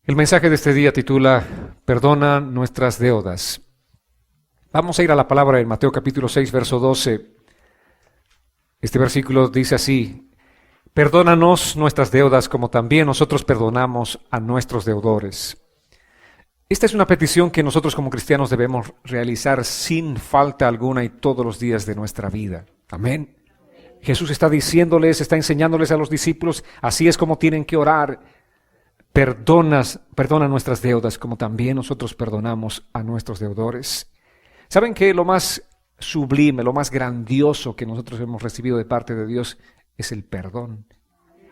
El mensaje de este día titula Perdona nuestras deudas. Vamos a ir a la palabra en Mateo capítulo 6, verso 12. Este versículo dice así: Perdónanos nuestras deudas como también nosotros perdonamos a nuestros deudores. Esta es una petición que nosotros como cristianos debemos realizar sin falta alguna y todos los días de nuestra vida. Amén. Jesús está diciéndoles, está enseñándoles a los discípulos, así es como tienen que orar. Perdona nuestras deudas como también nosotros perdonamos a nuestros deudores. ¿Saben que lo más sublime, lo más grandioso que nosotros hemos recibido de parte de Dios es el perdón?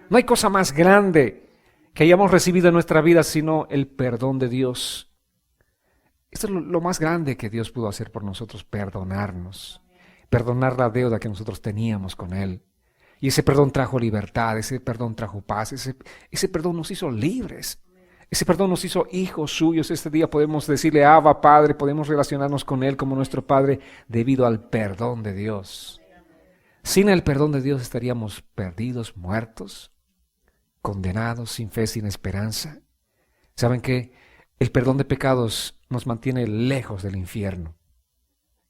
No hay cosa más grande que hayamos recibido en nuestra vida sino el perdón de Dios. Esto es lo más grande que Dios pudo hacer por nosotros, perdonarnos, perdonar la deuda que nosotros teníamos con Él. Y ese perdón trajo libertad, ese perdón trajo paz, ese perdón nos hizo libres. Ese perdón nos hizo hijos suyos. Este día podemos decirle Abba Padre, podemos relacionarnos con Él como nuestro Padre debido al perdón de Dios. Sin el perdón de Dios estaríamos perdidos, muertos, condenados, sin fe, sin esperanza. ¿Saben qué? El perdón de pecados nos mantiene lejos del infierno.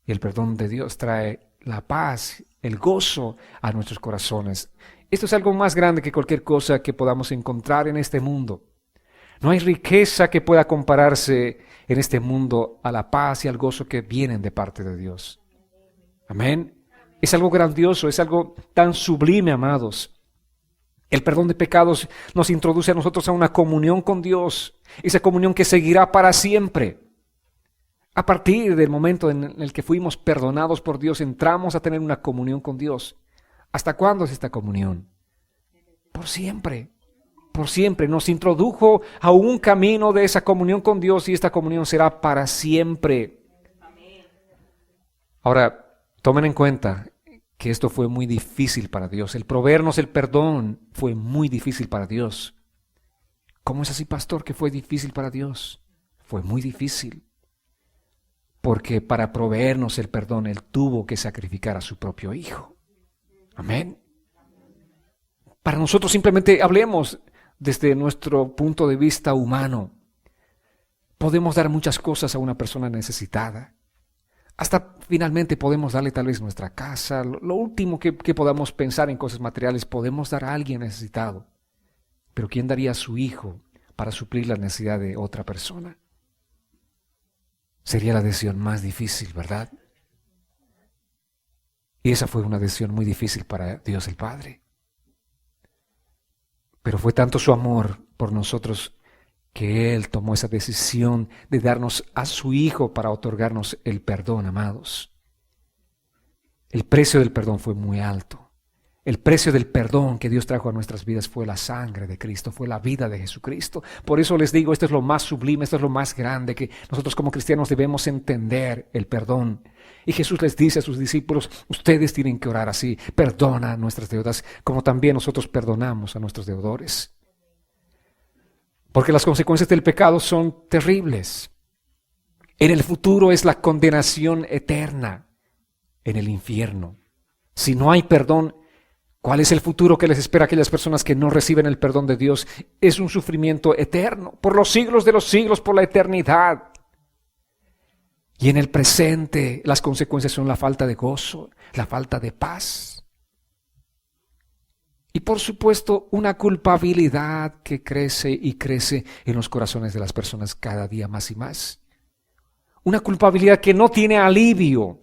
Y el perdón de Dios trae la paz, el gozo a nuestros corazones. Esto es algo más grande que cualquier cosa que podamos encontrar en este mundo. No hay riqueza que pueda compararse en este mundo a la paz y al gozo que vienen de parte de Dios. Amén. Es algo grandioso, es algo tan sublime, amados. El perdón de pecados nos introduce a nosotros a una comunión con Dios, esa comunión que seguirá para siempre. A partir del momento en el que fuimos perdonados por Dios, entramos a tener una comunión con Dios. ¿Hasta cuándo es esta comunión? Por siempre. Por siempre. Nos introdujo a un camino de esa comunión con Dios y esta comunión será para siempre. Ahora, tomen en cuenta que esto fue muy difícil para Dios. El proveernos el perdón fue muy difícil para Dios. ¿Cómo es así, pastor, que fue difícil para Dios? Fue muy difícil. Porque para proveernos el perdón, Él tuvo que sacrificar a su propio Hijo. Amén. Para nosotros simplemente hablemos desde nuestro punto de vista humano. Podemos dar muchas cosas a una persona necesitada. Hasta finalmente podemos darle tal vez nuestra casa. Lo último que podamos pensar en cosas materiales, podemos dar a alguien necesitado. Pero ¿quién daría a su hijo para suplir la necesidad de otra persona? Sería la decisión más difícil, ¿verdad? Y esa fue una decisión muy difícil para Dios el Padre. Pero fue tanto su amor por nosotros que Él tomó esa decisión de darnos a su Hijo para otorgarnos el perdón, amados. El precio del perdón fue muy alto. El precio del perdón que Dios trajo a nuestras vidas fue la sangre de Cristo, fue la vida de Jesucristo. Por eso les digo, esto es lo más sublime, esto es lo más grande que nosotros como cristianos debemos entender, el perdón. Y Jesús les dice a sus discípulos, ustedes tienen que orar así, perdona nuestras deudas, como también nosotros perdonamos a nuestros deudores. Porque las consecuencias del pecado son terribles. En el futuro es la condenación eterna en el infierno. Si no hay perdón, ¿cuál es el futuro que les espera a aquellas personas que no reciben el perdón de Dios? Es un sufrimiento eterno, por los siglos de los siglos, por la eternidad. Y en el presente las consecuencias son la falta de gozo, la falta de paz. Y por supuesto una culpabilidad que crece y crece en los corazones de las personas cada día más y más. Una culpabilidad que no tiene alivio.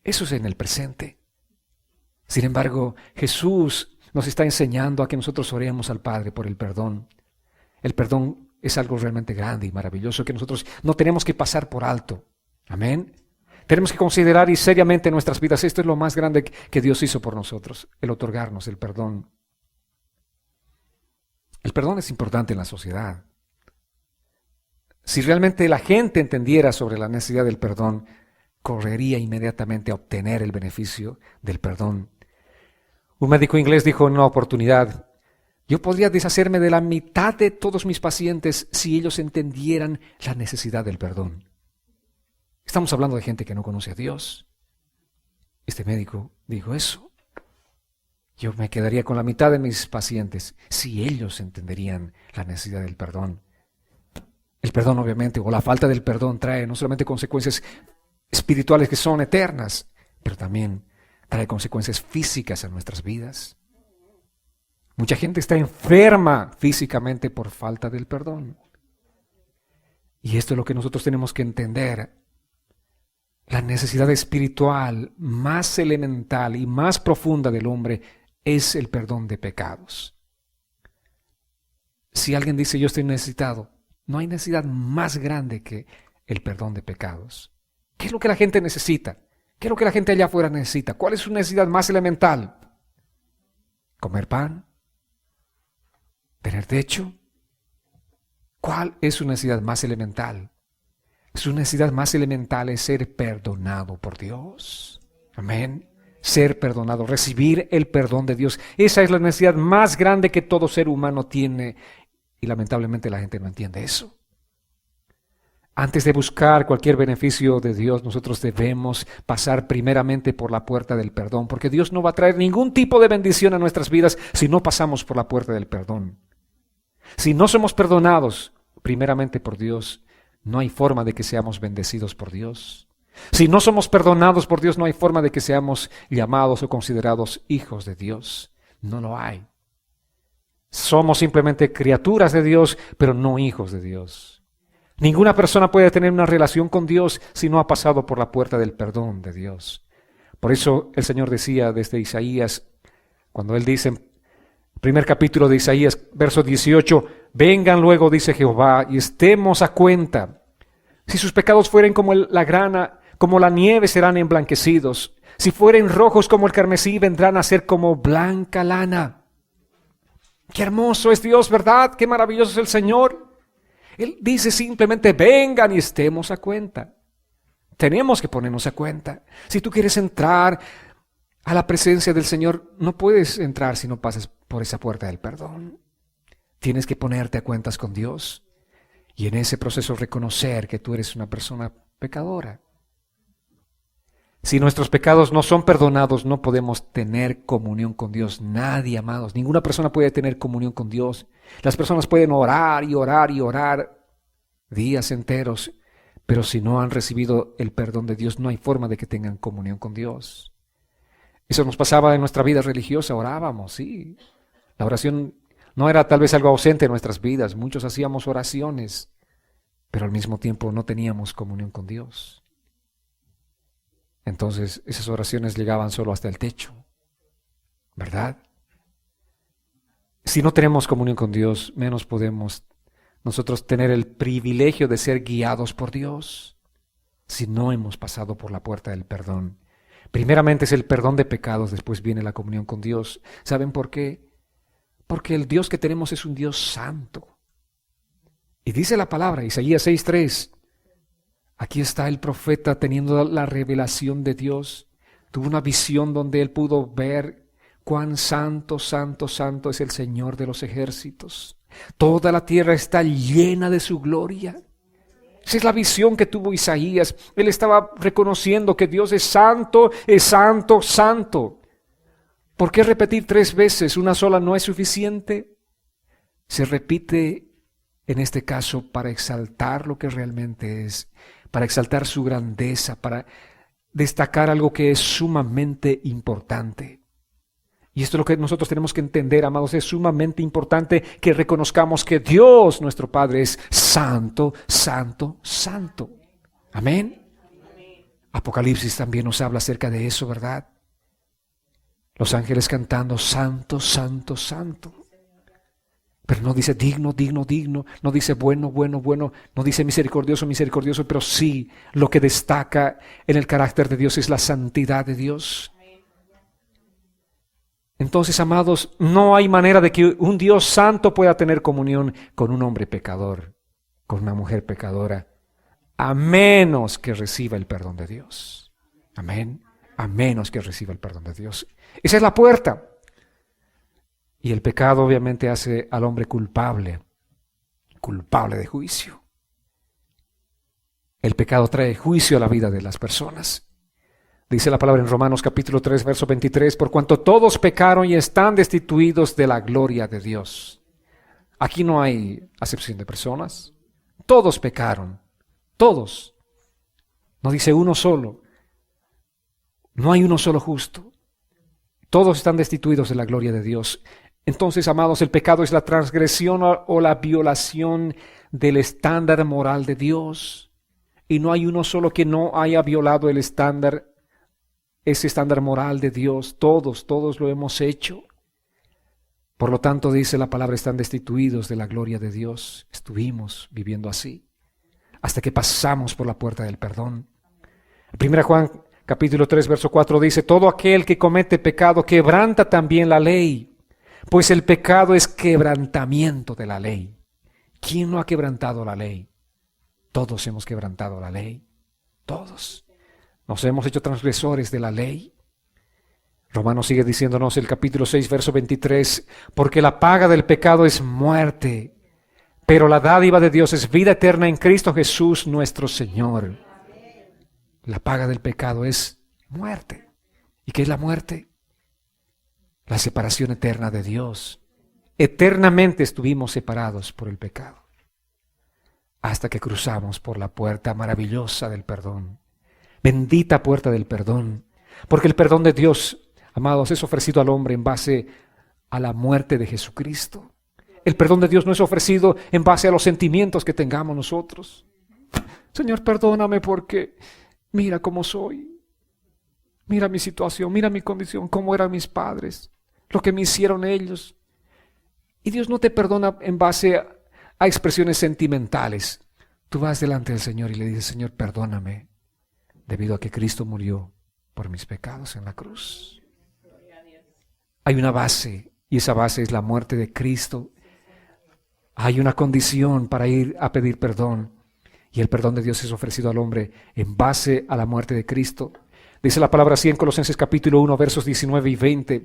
Eso es en el presente. Sin embargo, Jesús nos está enseñando a que nosotros oremos al Padre por el perdón. El perdón es algo realmente grande y maravilloso que nosotros no tenemos que pasar por alto. Amén. Tenemos que considerar y seriamente en nuestras vidas. Esto es lo más grande que Dios hizo por nosotros, el otorgarnos el perdón. El perdón es importante en la sociedad. Si realmente la gente entendiera sobre la necesidad del perdón, correría inmediatamente a obtener el beneficio del perdón. Un médico inglés dijo en una oportunidad, yo podría deshacerme de la mitad de todos mis pacientes si ellos entendieran la necesidad del perdón. Estamos hablando de gente que no conoce a Dios. Este médico dijo eso. Yo me quedaría con la mitad de mis pacientes si ellos entenderían la necesidad del perdón. El perdón, obviamente, o la falta del perdón trae no solamente consecuencias espirituales que son eternas, pero también trae consecuencias físicas en nuestras vidas. Mucha gente está enferma físicamente por falta del perdón. Y esto es lo que nosotros tenemos que entender. La necesidad espiritual más elemental y más profunda del hombre es el perdón de pecados. Si alguien dice yo estoy necesitado, no hay necesidad más grande que el perdón de pecados. ¿Qué es lo que la gente necesita? ¿Qué es lo que la gente allá afuera necesita? ¿Cuál es su necesidad más elemental? ¿Comer pan? ¿Tener techo? ¿Cuál es su necesidad más elemental? Su necesidad más elemental es ser perdonado por Dios. Amén. Ser perdonado, recibir el perdón de Dios. Esa es la necesidad más grande que todo ser humano tiene. Y lamentablemente la gente no entiende eso. Antes de buscar cualquier beneficio de Dios, nosotros debemos pasar primeramente por la puerta del perdón, porque Dios no va a traer ningún tipo de bendición a nuestras vidas si no pasamos por la puerta del perdón. Si no somos perdonados primeramente por Dios, no hay forma de que seamos bendecidos por Dios. Si no somos perdonados por Dios, no hay forma de que seamos llamados o considerados hijos de Dios. No lo hay. Somos simplemente criaturas de Dios, pero no hijos de Dios. Ninguna persona puede tener una relación con Dios si no ha pasado por la puerta del perdón de Dios. Por eso el Señor decía desde Isaías, cuando Él dice, primer capítulo de Isaías, verso 18, vengan luego, dice Jehová, y estemos a cuenta. Si sus pecados fueren como la grana, como la nieve serán emblanquecidos. Si fueren rojos como el carmesí, vendrán a ser como blanca lana. Qué hermoso es Dios, ¿verdad? Qué maravilloso es el Señor. Él dice simplemente, vengan y estemos a cuenta. Tenemos que ponernos a cuenta. Si tú quieres entrar a la presencia del Señor, no puedes entrar si no pasas por esa puerta del perdón. Tienes que ponerte a cuentas con Dios y en ese proceso reconocer que tú eres una persona pecadora. Si nuestros pecados no son perdonados, no podemos tener comunión con Dios. Nadie, amados, ninguna persona puede tener comunión con Dios. Las personas pueden orar y orar y orar días enteros, pero si no han recibido el perdón de Dios, no hay forma de que tengan comunión con Dios. Eso nos pasaba en nuestra vida religiosa, orábamos, sí. La oración no era tal vez algo ausente en nuestras vidas, muchos hacíamos oraciones, pero al mismo tiempo no teníamos comunión con Dios. Entonces esas oraciones llegaban solo hasta el techo, ¿verdad? Si no tenemos comunión con Dios, menos podemos nosotros tener el privilegio de ser guiados por Dios si no hemos pasado por la puerta del perdón. Primeramente es el perdón de pecados, después viene la comunión con Dios. ¿Saben por qué? Porque el Dios que tenemos es un Dios santo. Y dice la palabra, Isaías 6:3, aquí está el profeta teniendo la revelación de Dios. Tuvo una visión donde él pudo ver cuán santo, santo, santo es el Señor de los ejércitos. Toda la tierra está llena de su gloria. Esa es la visión que tuvo Isaías. Él estaba reconociendo que Dios es santo, santo. ¿Por qué repetir 3 veces? ¿Una sola no es suficiente? Se repite en este caso para exaltar lo que realmente es, para exaltar su grandeza, para destacar algo que es sumamente importante. Y esto es lo que nosotros tenemos que entender, amados, es sumamente importante que reconozcamos que Dios, nuestro Padre, es santo, santo, santo. Amén. Apocalipsis también nos habla acerca de eso, ¿verdad? Los ángeles cantando, santo, santo, santo. Pero no dice digno, digno, digno, no dice bueno, bueno, bueno, no dice misericordioso, misericordioso, pero sí lo que destaca en el carácter de Dios es la santidad de Dios. Entonces, amados, no hay manera de que un Dios santo pueda tener comunión con un hombre pecador, con una mujer pecadora, a menos que reciba el perdón de Dios. Amén. A menos que reciba el perdón de Dios. Esa es la puerta. Y el pecado obviamente hace al hombre culpable de juicio. El pecado trae juicio a la vida de las personas. Dice la palabra en Romanos capítulo 3, verso 23, por cuanto todos pecaron y están destituidos de la gloria de Dios. Aquí no hay acepción de personas. Todos pecaron. Todos. No dice uno solo. No hay uno solo justo. Todos están destituidos de la gloria de Dios. Entonces, amados, el pecado es la transgresión o la violación del estándar moral de Dios. Y no hay uno solo que no haya violado el estándar, ese estándar moral de Dios. Todos lo hemos hecho. Por lo tanto, dice la palabra, están destituidos de la gloria de Dios. Estuvimos viviendo así, hasta que pasamos por la puerta del perdón. 1 Juan capítulo 3, verso 4 dice, todo aquel que comete pecado quebranta también la ley, pues el pecado es quebrantamiento de la ley. ¿Quién no ha quebrantado la ley? Todos hemos quebrantado la ley. Todos. Nos hemos hecho transgresores de la ley. Romanos sigue diciéndonos el capítulo 6, verso 23, porque la paga del pecado es muerte, pero la dádiva de Dios es vida eterna en Cristo Jesús nuestro Señor. La paga del pecado es muerte. ¿Y qué es la muerte? La separación eterna de Dios. Eternamente estuvimos separados por el pecado, hasta que cruzamos por la puerta maravillosa del perdón. Bendita puerta del perdón, porque el perdón de Dios, amados, es ofrecido al hombre en base a la muerte de Jesucristo. El perdón de Dios no es ofrecido en base a los sentimientos que tengamos nosotros. Señor, perdóname porque mira cómo soy. Mira mi situación, mira mi condición, cómo eran mis padres, lo que me hicieron ellos. Y Dios no te perdona en base a expresiones sentimentales. Tú vas delante del Señor y le dices, Señor, perdóname, debido a que Cristo murió por mis pecados en la cruz. Hay una base, y esa base es la muerte de Cristo. Hay una condición para ir a pedir perdón, y el perdón de Dios es ofrecido al hombre en base a la muerte de Cristo. Dice la palabra así en Colosenses capítulo 1, versos 19 y 20.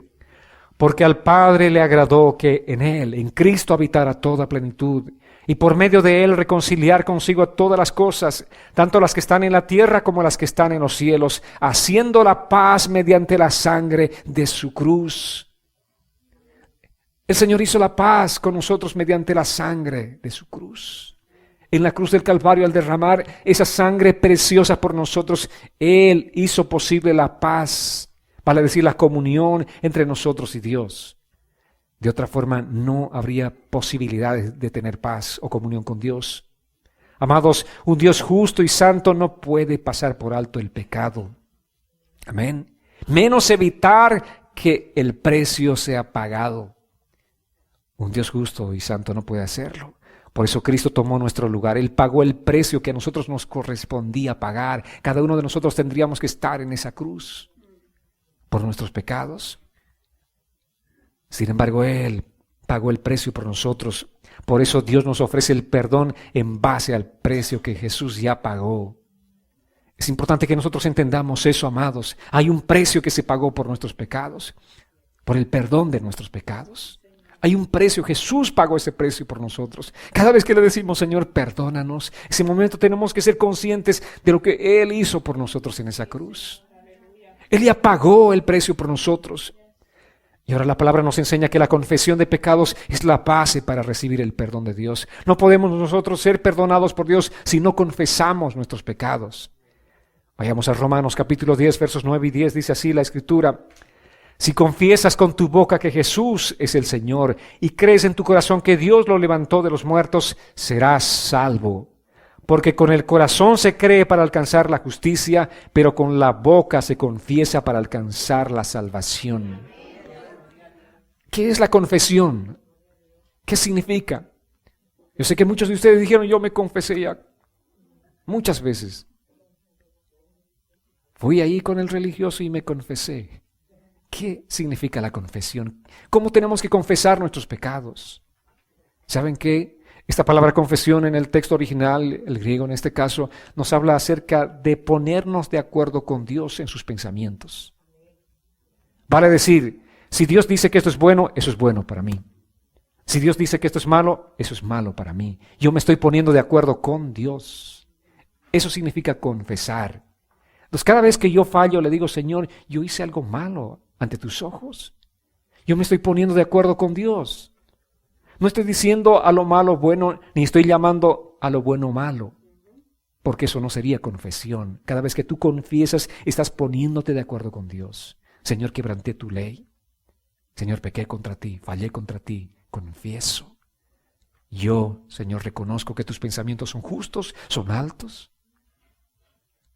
Porque al Padre le agradó que en Él, en Cristo, habitara toda plenitud, y por medio de Él reconciliar consigo a todas las cosas, tanto las que están en la tierra como las que están en los cielos, haciendo la paz mediante la sangre de su cruz. El Señor hizo la paz con nosotros mediante la sangre de su cruz. En la cruz del Calvario, al derramar esa sangre preciosa por nosotros, Él hizo posible la paz, vale decir, la comunión entre nosotros y Dios. De otra forma, no habría posibilidades de tener paz o comunión con Dios. Amados, un Dios justo y santo no puede pasar por alto el pecado. Amén. Menos evitar que el precio sea pagado. Un Dios justo y santo no puede hacerlo. Por eso Cristo tomó nuestro lugar. Él pagó el precio que a nosotros nos correspondía pagar. Cada uno de nosotros tendríamos que estar en esa cruz por nuestros pecados. Sin embargo, Él pagó el precio por nosotros. Por eso Dios nos ofrece el perdón en base al precio que Jesús ya pagó. Es importante que nosotros entendamos eso, amados. Hay un precio que se pagó por nuestros pecados, por el perdón de nuestros pecados. Hay un precio, Jesús pagó ese precio por nosotros. Cada vez que le decimos, Señor, perdónanos, ese momento tenemos que ser conscientes de lo que Él hizo por nosotros en esa cruz. Él ya pagó el precio por nosotros. Y ahora la palabra nos enseña que la confesión de pecados es la base para recibir el perdón de Dios. No podemos nosotros ser perdonados por Dios si no confesamos nuestros pecados. Vayamos a Romanos capítulo 10, versos 9 y 10, dice así la Escritura. Si confiesas con tu boca que Jesús es el Señor y crees en tu corazón que Dios lo levantó de los muertos, serás salvo. Porque con el corazón se cree para alcanzar la justicia, pero con la boca se confiesa para alcanzar la salvación. ¿Qué es la confesión? ¿Qué significa? Yo sé que muchos de ustedes dijeron, yo me confesé ya muchas veces. Fui ahí con el religioso y me confesé. ¿Qué significa la confesión? ¿Cómo tenemos que confesar nuestros pecados? ¿Saben qué? Esta palabra confesión en el texto original, el griego en este caso, nos habla acerca de ponernos de acuerdo con Dios en sus pensamientos. Vale decir, si Dios dice que esto es bueno, eso es bueno para mí. Si Dios dice que esto es malo, eso es malo para mí. Yo me estoy poniendo de acuerdo con Dios. Eso significa confesar. Entonces cada vez que yo fallo le digo, Señor, yo hice algo malo ante tus ojos. Yo me estoy poniendo de acuerdo con Dios. No estoy diciendo a lo malo bueno, ni estoy llamando a lo bueno malo, porque eso no sería confesión. Cada vez que tú confiesas, estás poniéndote de acuerdo con Dios. Señor, quebranté tu ley. Señor, pequé contra ti, fallé contra ti, confieso. Yo, Señor, reconozco que tus pensamientos son justos, son altos.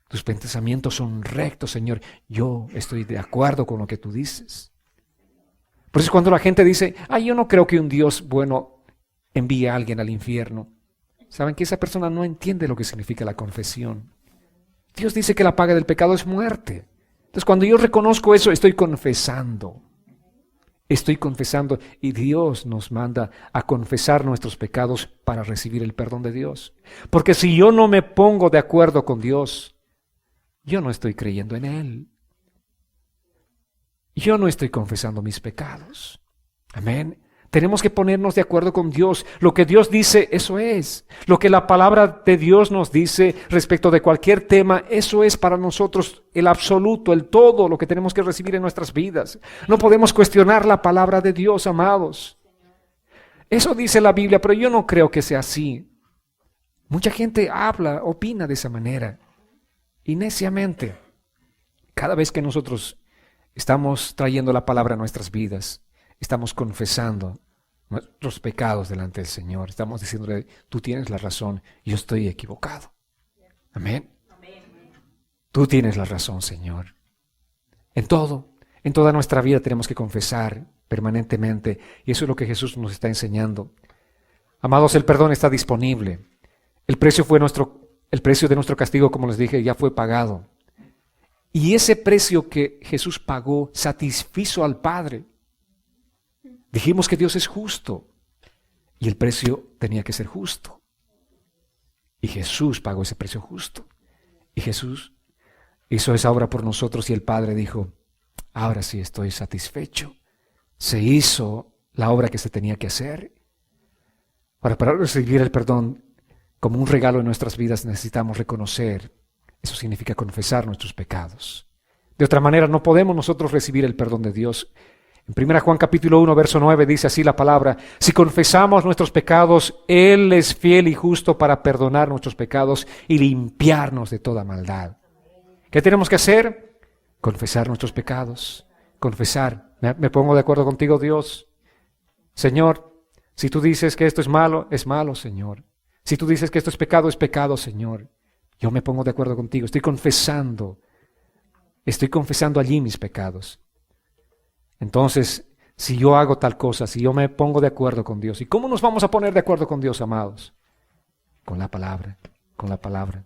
Tus pensamientos son rectos, Señor. Yo estoy de acuerdo con lo que tú dices. Por eso cuando la gente dice, yo no creo que un Dios bueno envíe a alguien al infierno. Saben que esa persona no entiende lo que significa la confesión. Dios dice que la paga del pecado es muerte. Entonces cuando yo reconozco eso, estoy confesando. Estoy confesando y Dios nos manda a confesar nuestros pecados para recibir el perdón de Dios. Porque si yo no me pongo de acuerdo con Dios, yo no estoy creyendo en Él. Yo no estoy confesando mis pecados. Amén. Tenemos que ponernos de acuerdo con Dios. Lo que Dios dice, eso es. Lo que la palabra de Dios nos dice respecto de cualquier tema, eso es para nosotros el absoluto, el todo, lo que tenemos que recibir en nuestras vidas. No podemos cuestionar la palabra de Dios, amados. Eso dice la Biblia, pero yo no creo que sea así. Mucha gente habla, opina de esa manera. Y neciamente, cada vez que nosotros estamos trayendo la palabra a nuestras vidas, estamos confesando nuestros pecados delante del Señor. Estamos diciéndole, tú tienes la razón, yo estoy equivocado. Amén. Tú tienes la razón, Señor. En todo, en toda nuestra vida tenemos que confesar permanentemente. Y eso es lo que Jesús nos está enseñando. Amados, el perdón está disponible. El precio de nuestro castigo, como les dije, ya fue pagado. Y ese precio que Jesús pagó satisfizo al Padre. Dijimos que Dios es justo y el precio tenía que ser justo. Y Jesús pagó ese precio justo. Y Jesús hizo esa obra por nosotros y el Padre dijo, ahora sí estoy satisfecho. Se hizo la obra que se tenía que hacer. Para recibir el perdón como un regalo en nuestras vidas necesitamos reconocer. Eso significa confesar nuestros pecados. De otra manera no podemos nosotros recibir el perdón de Dios. En 1 Juan capítulo 1, verso 9 dice así la palabra, si confesamos nuestros pecados, Él es fiel y justo para perdonar nuestros pecados y limpiarnos de toda maldad. ¿Qué tenemos que hacer? Confesar nuestros pecados. Confesar. Me pongo de acuerdo contigo, Dios. Señor, si tú dices que esto es malo, Señor. Si tú dices que esto es pecado, Señor. Yo me pongo de acuerdo contigo, estoy confesando allí mis pecados. Entonces, si yo hago tal cosa, si yo me pongo de acuerdo con Dios, ¿y cómo nos vamos a poner de acuerdo con Dios, amados? Con la palabra, con la palabra.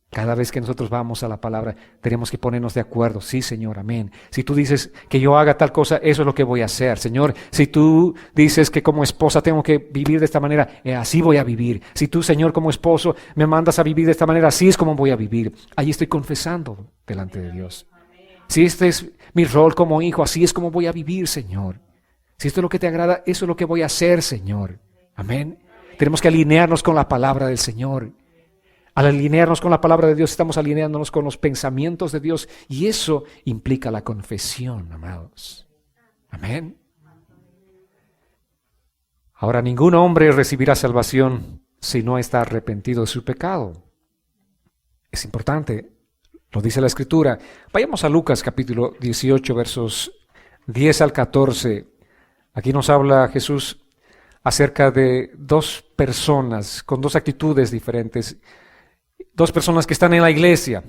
Cada vez que nosotros vamos a la palabra, tenemos que ponernos de acuerdo. Sí, Señor, amén. Si tú dices que yo haga tal cosa, eso es lo que voy a hacer. Señor, si tú dices que como esposa tengo que vivir de esta manera, así voy a vivir. Si tú, Señor, como esposo me mandas a vivir de esta manera, así es como voy a vivir. Allí estoy confesando delante de Dios. Si este es mi rol como hijo, así es como voy a vivir, Señor. Si esto es lo que te agrada, eso es lo que voy a hacer, Señor. Amén. Tenemos que alinearnos con la palabra del Señor. Al alinearnos con la palabra de Dios, estamos alineándonos con los pensamientos de Dios y eso implica la confesión, amados. Amén. Ahora, ningún hombre recibirá salvación si no está arrepentido de su pecado. Es importante, lo dice la Escritura. Vayamos a Lucas capítulo 18, versos 10 al 14. Aquí nos habla Jesús acerca de dos personas con dos actitudes diferentes. Dos personas que están en la iglesia.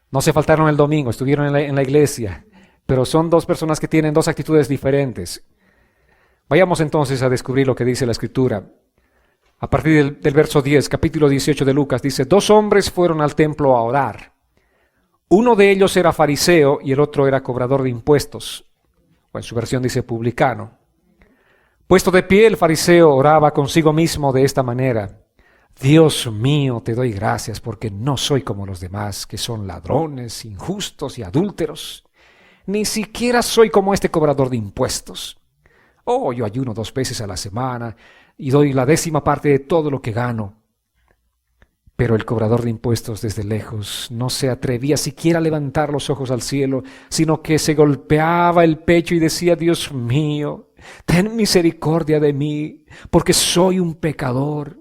No se faltaron el domingo, estuvieron en la iglesia. Pero son dos personas que tienen dos actitudes diferentes. Vayamos entonces a descubrir lo que dice la Escritura. A partir del verso 10, capítulo 18 de Lucas, dice, 2 hombres fueron al templo a orar. Uno de ellos era fariseo y el otro era cobrador de impuestos. O en su versión dice publicano. Puesto de pie, el fariseo oraba consigo mismo de esta manera. Dios mío, te doy gracias porque no soy como los demás, que son ladrones, injustos y adúlteros. Ni siquiera soy como este cobrador de impuestos. Yo ayuno 2 veces a la semana y doy la 10ª parte de todo lo que gano. Pero el cobrador de impuestos desde lejos no se atrevía siquiera a levantar los ojos al cielo, sino que se golpeaba el pecho y decía: Dios mío, ten misericordia de mí, porque soy un pecador.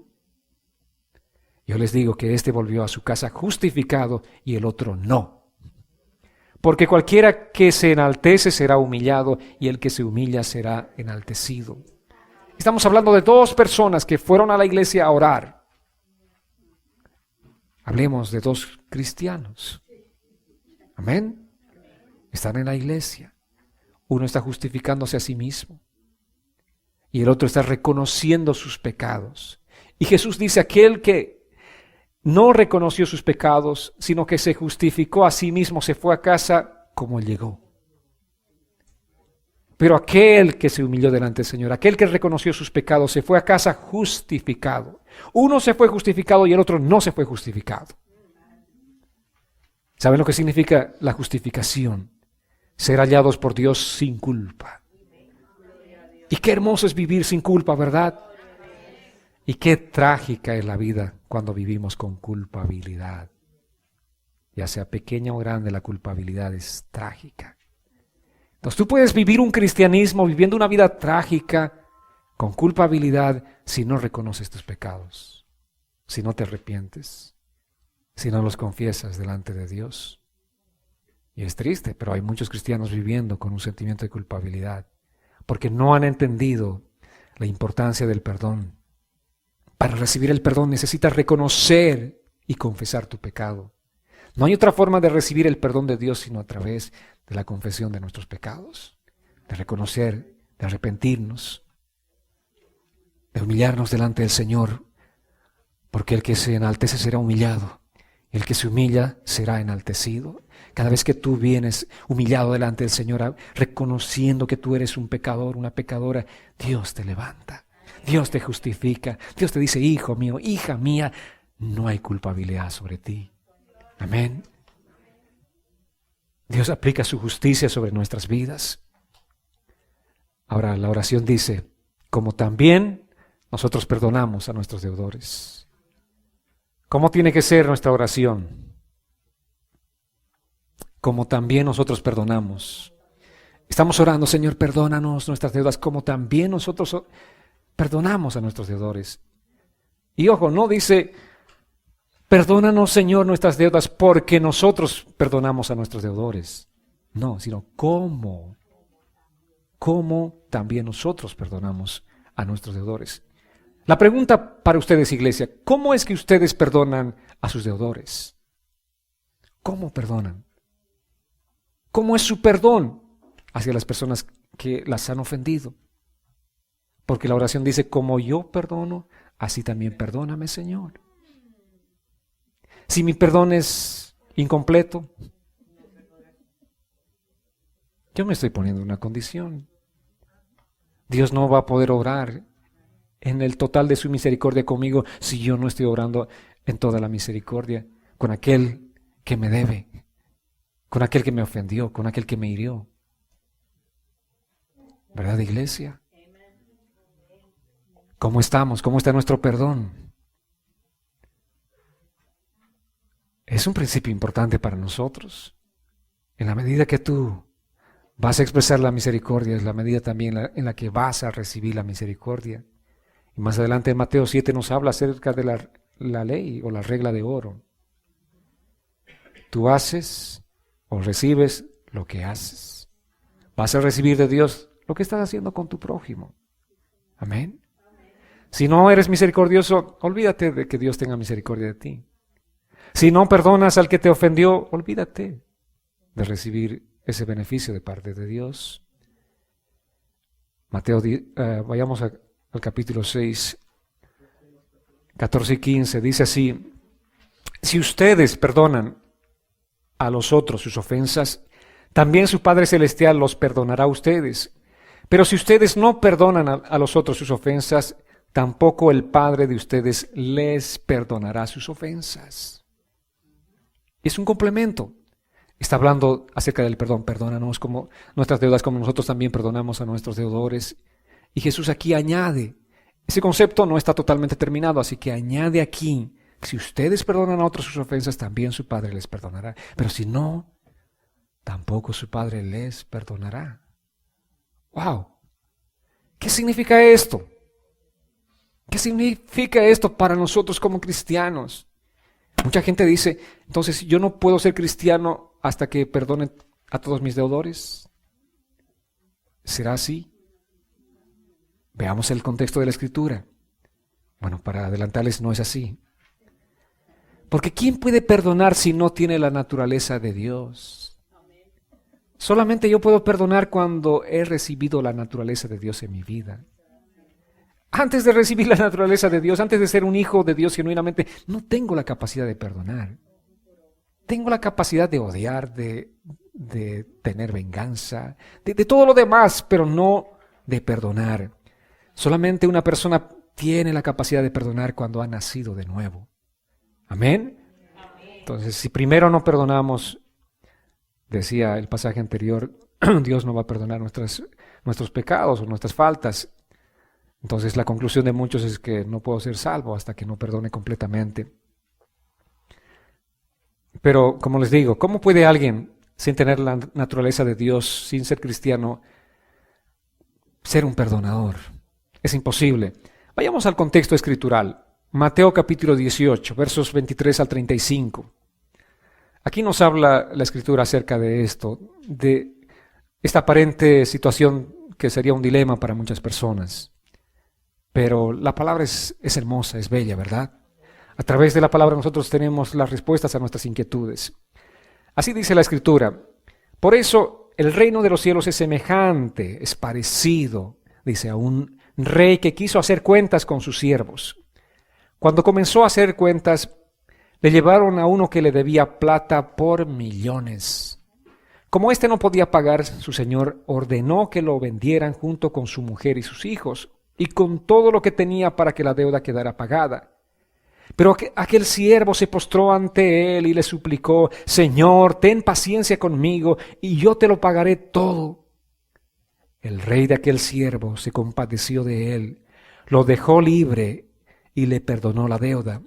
Yo les digo que éste volvió a su casa justificado y el otro no. Porque cualquiera que se enaltece será humillado, y el que se humilla será enaltecido. Estamos hablando de dos personas que fueron a la iglesia a orar. Hablemos de dos cristianos. Amén. Están en la iglesia. Uno está justificándose a sí mismo y el otro está reconociendo sus pecados. Y Jesús dice: aquel que no reconoció sus pecados, sino que se justificó a sí mismo, se fue a casa como llegó. Pero aquel que se humilló delante del Señor, aquel que reconoció sus pecados, se fue a casa justificado. Uno se fue justificado y el otro no se fue justificado. ¿Saben lo que significa la justificación? Ser hallados por Dios sin culpa. Y qué hermoso es vivir sin culpa, ¿verdad? Y qué trágica es la vida cuando vivimos con culpabilidad. Ya sea pequeña o grande, la culpabilidad es trágica. Entonces tú puedes vivir un cristianismo viviendo una vida trágica con culpabilidad si no reconoces tus pecados, si no te arrepientes, si no los confiesas delante de Dios. Y es triste, pero hay muchos cristianos viviendo con un sentimiento de culpabilidad porque no han entendido la importancia del perdón. Para recibir el perdón necesitas reconocer y confesar tu pecado. No hay otra forma de recibir el perdón de Dios sino a través de la confesión de nuestros pecados, de reconocer, de arrepentirnos, de humillarnos delante del Señor, porque el que se enaltece será humillado, y el que se humilla será enaltecido. Cada vez que tú vienes humillado delante del Señor, reconociendo que tú eres un pecador, una pecadora, Dios te levanta, Dios te justifica, Dios te dice: hijo mío, hija mía, no hay culpabilidad sobre ti. Amén. Dios aplica su justicia sobre nuestras vidas. Ahora la oración dice: como también nosotros perdonamos a nuestros deudores. ¿Cómo tiene que ser nuestra oración? Como también nosotros perdonamos. Estamos orando: Señor, perdónanos nuestras deudas, como también nosotros perdonamos a nuestros deudores. Y ojo, no dice: perdónanos, Señor, nuestras deudas porque nosotros perdonamos a nuestros deudores. No, sino cómo también nosotros perdonamos a nuestros deudores. La pregunta para ustedes, iglesia: ¿cómo es que ustedes perdonan a sus deudores? ¿Cómo perdonan? ¿Cómo es su perdón hacia las personas que las han ofendido? Porque la oración dice: como yo perdono, así también perdóname, Señor. Si mi perdón es incompleto, yo me estoy poniendo una condición. Dios no va a poder obrar en el total de su misericordia conmigo si yo no estoy obrando en toda la misericordia con aquel que me debe, con aquel que me ofendió, con aquel que me hirió. ¿Verdad, iglesia? ¿Cómo estamos? ¿Cómo está nuestro perdón? Es un principio importante para nosotros. En la medida que tú vas a expresar la misericordia, es la medida también en la que vas a recibir la misericordia. Y más adelante en Mateo 7 nos habla acerca de la ley o la regla de oro. Tú haces o recibes lo que haces. Vas a recibir de Dios lo que estás haciendo con tu prójimo. Amén. Si no eres misericordioso, olvídate de que Dios tenga misericordia de ti. Si no perdonas al que te ofendió, olvídate de recibir ese beneficio de parte de Dios. Vayamos al capítulo 6, 14 y 15. Dice así: si ustedes perdonan a los otros sus ofensas, también su Padre Celestial los perdonará a ustedes. Pero si ustedes no perdonan a los otros sus ofensas, tampoco el Padre de ustedes les perdonará sus ofensas. Es un complemento. Está hablando acerca del perdón. Perdónanos como nuestras deudas, como nosotros también perdonamos a nuestros deudores. Y Jesús aquí añade, ese concepto no está totalmente terminado, así que añade aquí Si ustedes perdonan a otros sus ofensas, también su Padre les perdonará. Pero si no, tampoco su Padre les perdonará. ¡Wow! ¿Qué significa esto? ¿Qué significa esto para nosotros como cristianos? Mucha gente dice, entonces yo no puedo ser cristiano hasta que perdone a todos mis deudores. ¿Será así? Veamos el contexto de la Escritura. Bueno, para adelantarles, no es así. Porque ¿quién puede perdonar si no tiene la naturaleza de Dios? Solamente yo puedo perdonar cuando he recibido la naturaleza de Dios en mi vida. Antes de recibir la naturaleza de Dios, antes de ser un hijo de Dios genuinamente, no tengo la capacidad de perdonar. Tengo la capacidad de odiar, de tener venganza, de todo lo demás, pero no de perdonar. Solamente una persona tiene la capacidad de perdonar cuando ha nacido de nuevo. ¿Amén? Entonces, si primero no perdonamos, decía el pasaje anterior, Dios no va a perdonar nuestros pecados o nuestras faltas. Entonces la conclusión de muchos es que no puedo ser salvo hasta que no perdone completamente. Pero, como les digo, ¿cómo puede alguien, sin tener la naturaleza de Dios, sin ser cristiano, ser un perdonador? Es imposible. Vayamos al contexto escritural. Mateo capítulo 18, versos 23 al 35. Aquí nos habla la Escritura acerca de esto, de esta aparente situación que sería un dilema para muchas personas. Pero la palabra es hermosa, es bella, ¿verdad? A través de la palabra nosotros tenemos las respuestas a nuestras inquietudes. Así dice la Escritura. Por eso el reino de los cielos es semejante, es parecido, dice, a un rey que quiso hacer cuentas con sus siervos. Cuando comenzó a hacer cuentas, le llevaron a uno que le debía plata por millones. Como éste no podía pagar, su señor ordenó que lo vendieran junto con su mujer y sus hijos, y con todo lo que tenía para que la deuda quedara pagada. Pero aquel siervo se postró ante él y le suplicó, Señor, ten paciencia conmigo, y yo te lo pagaré todo. El rey de aquel siervo se compadeció de él, lo dejó libre y le perdonó la deuda.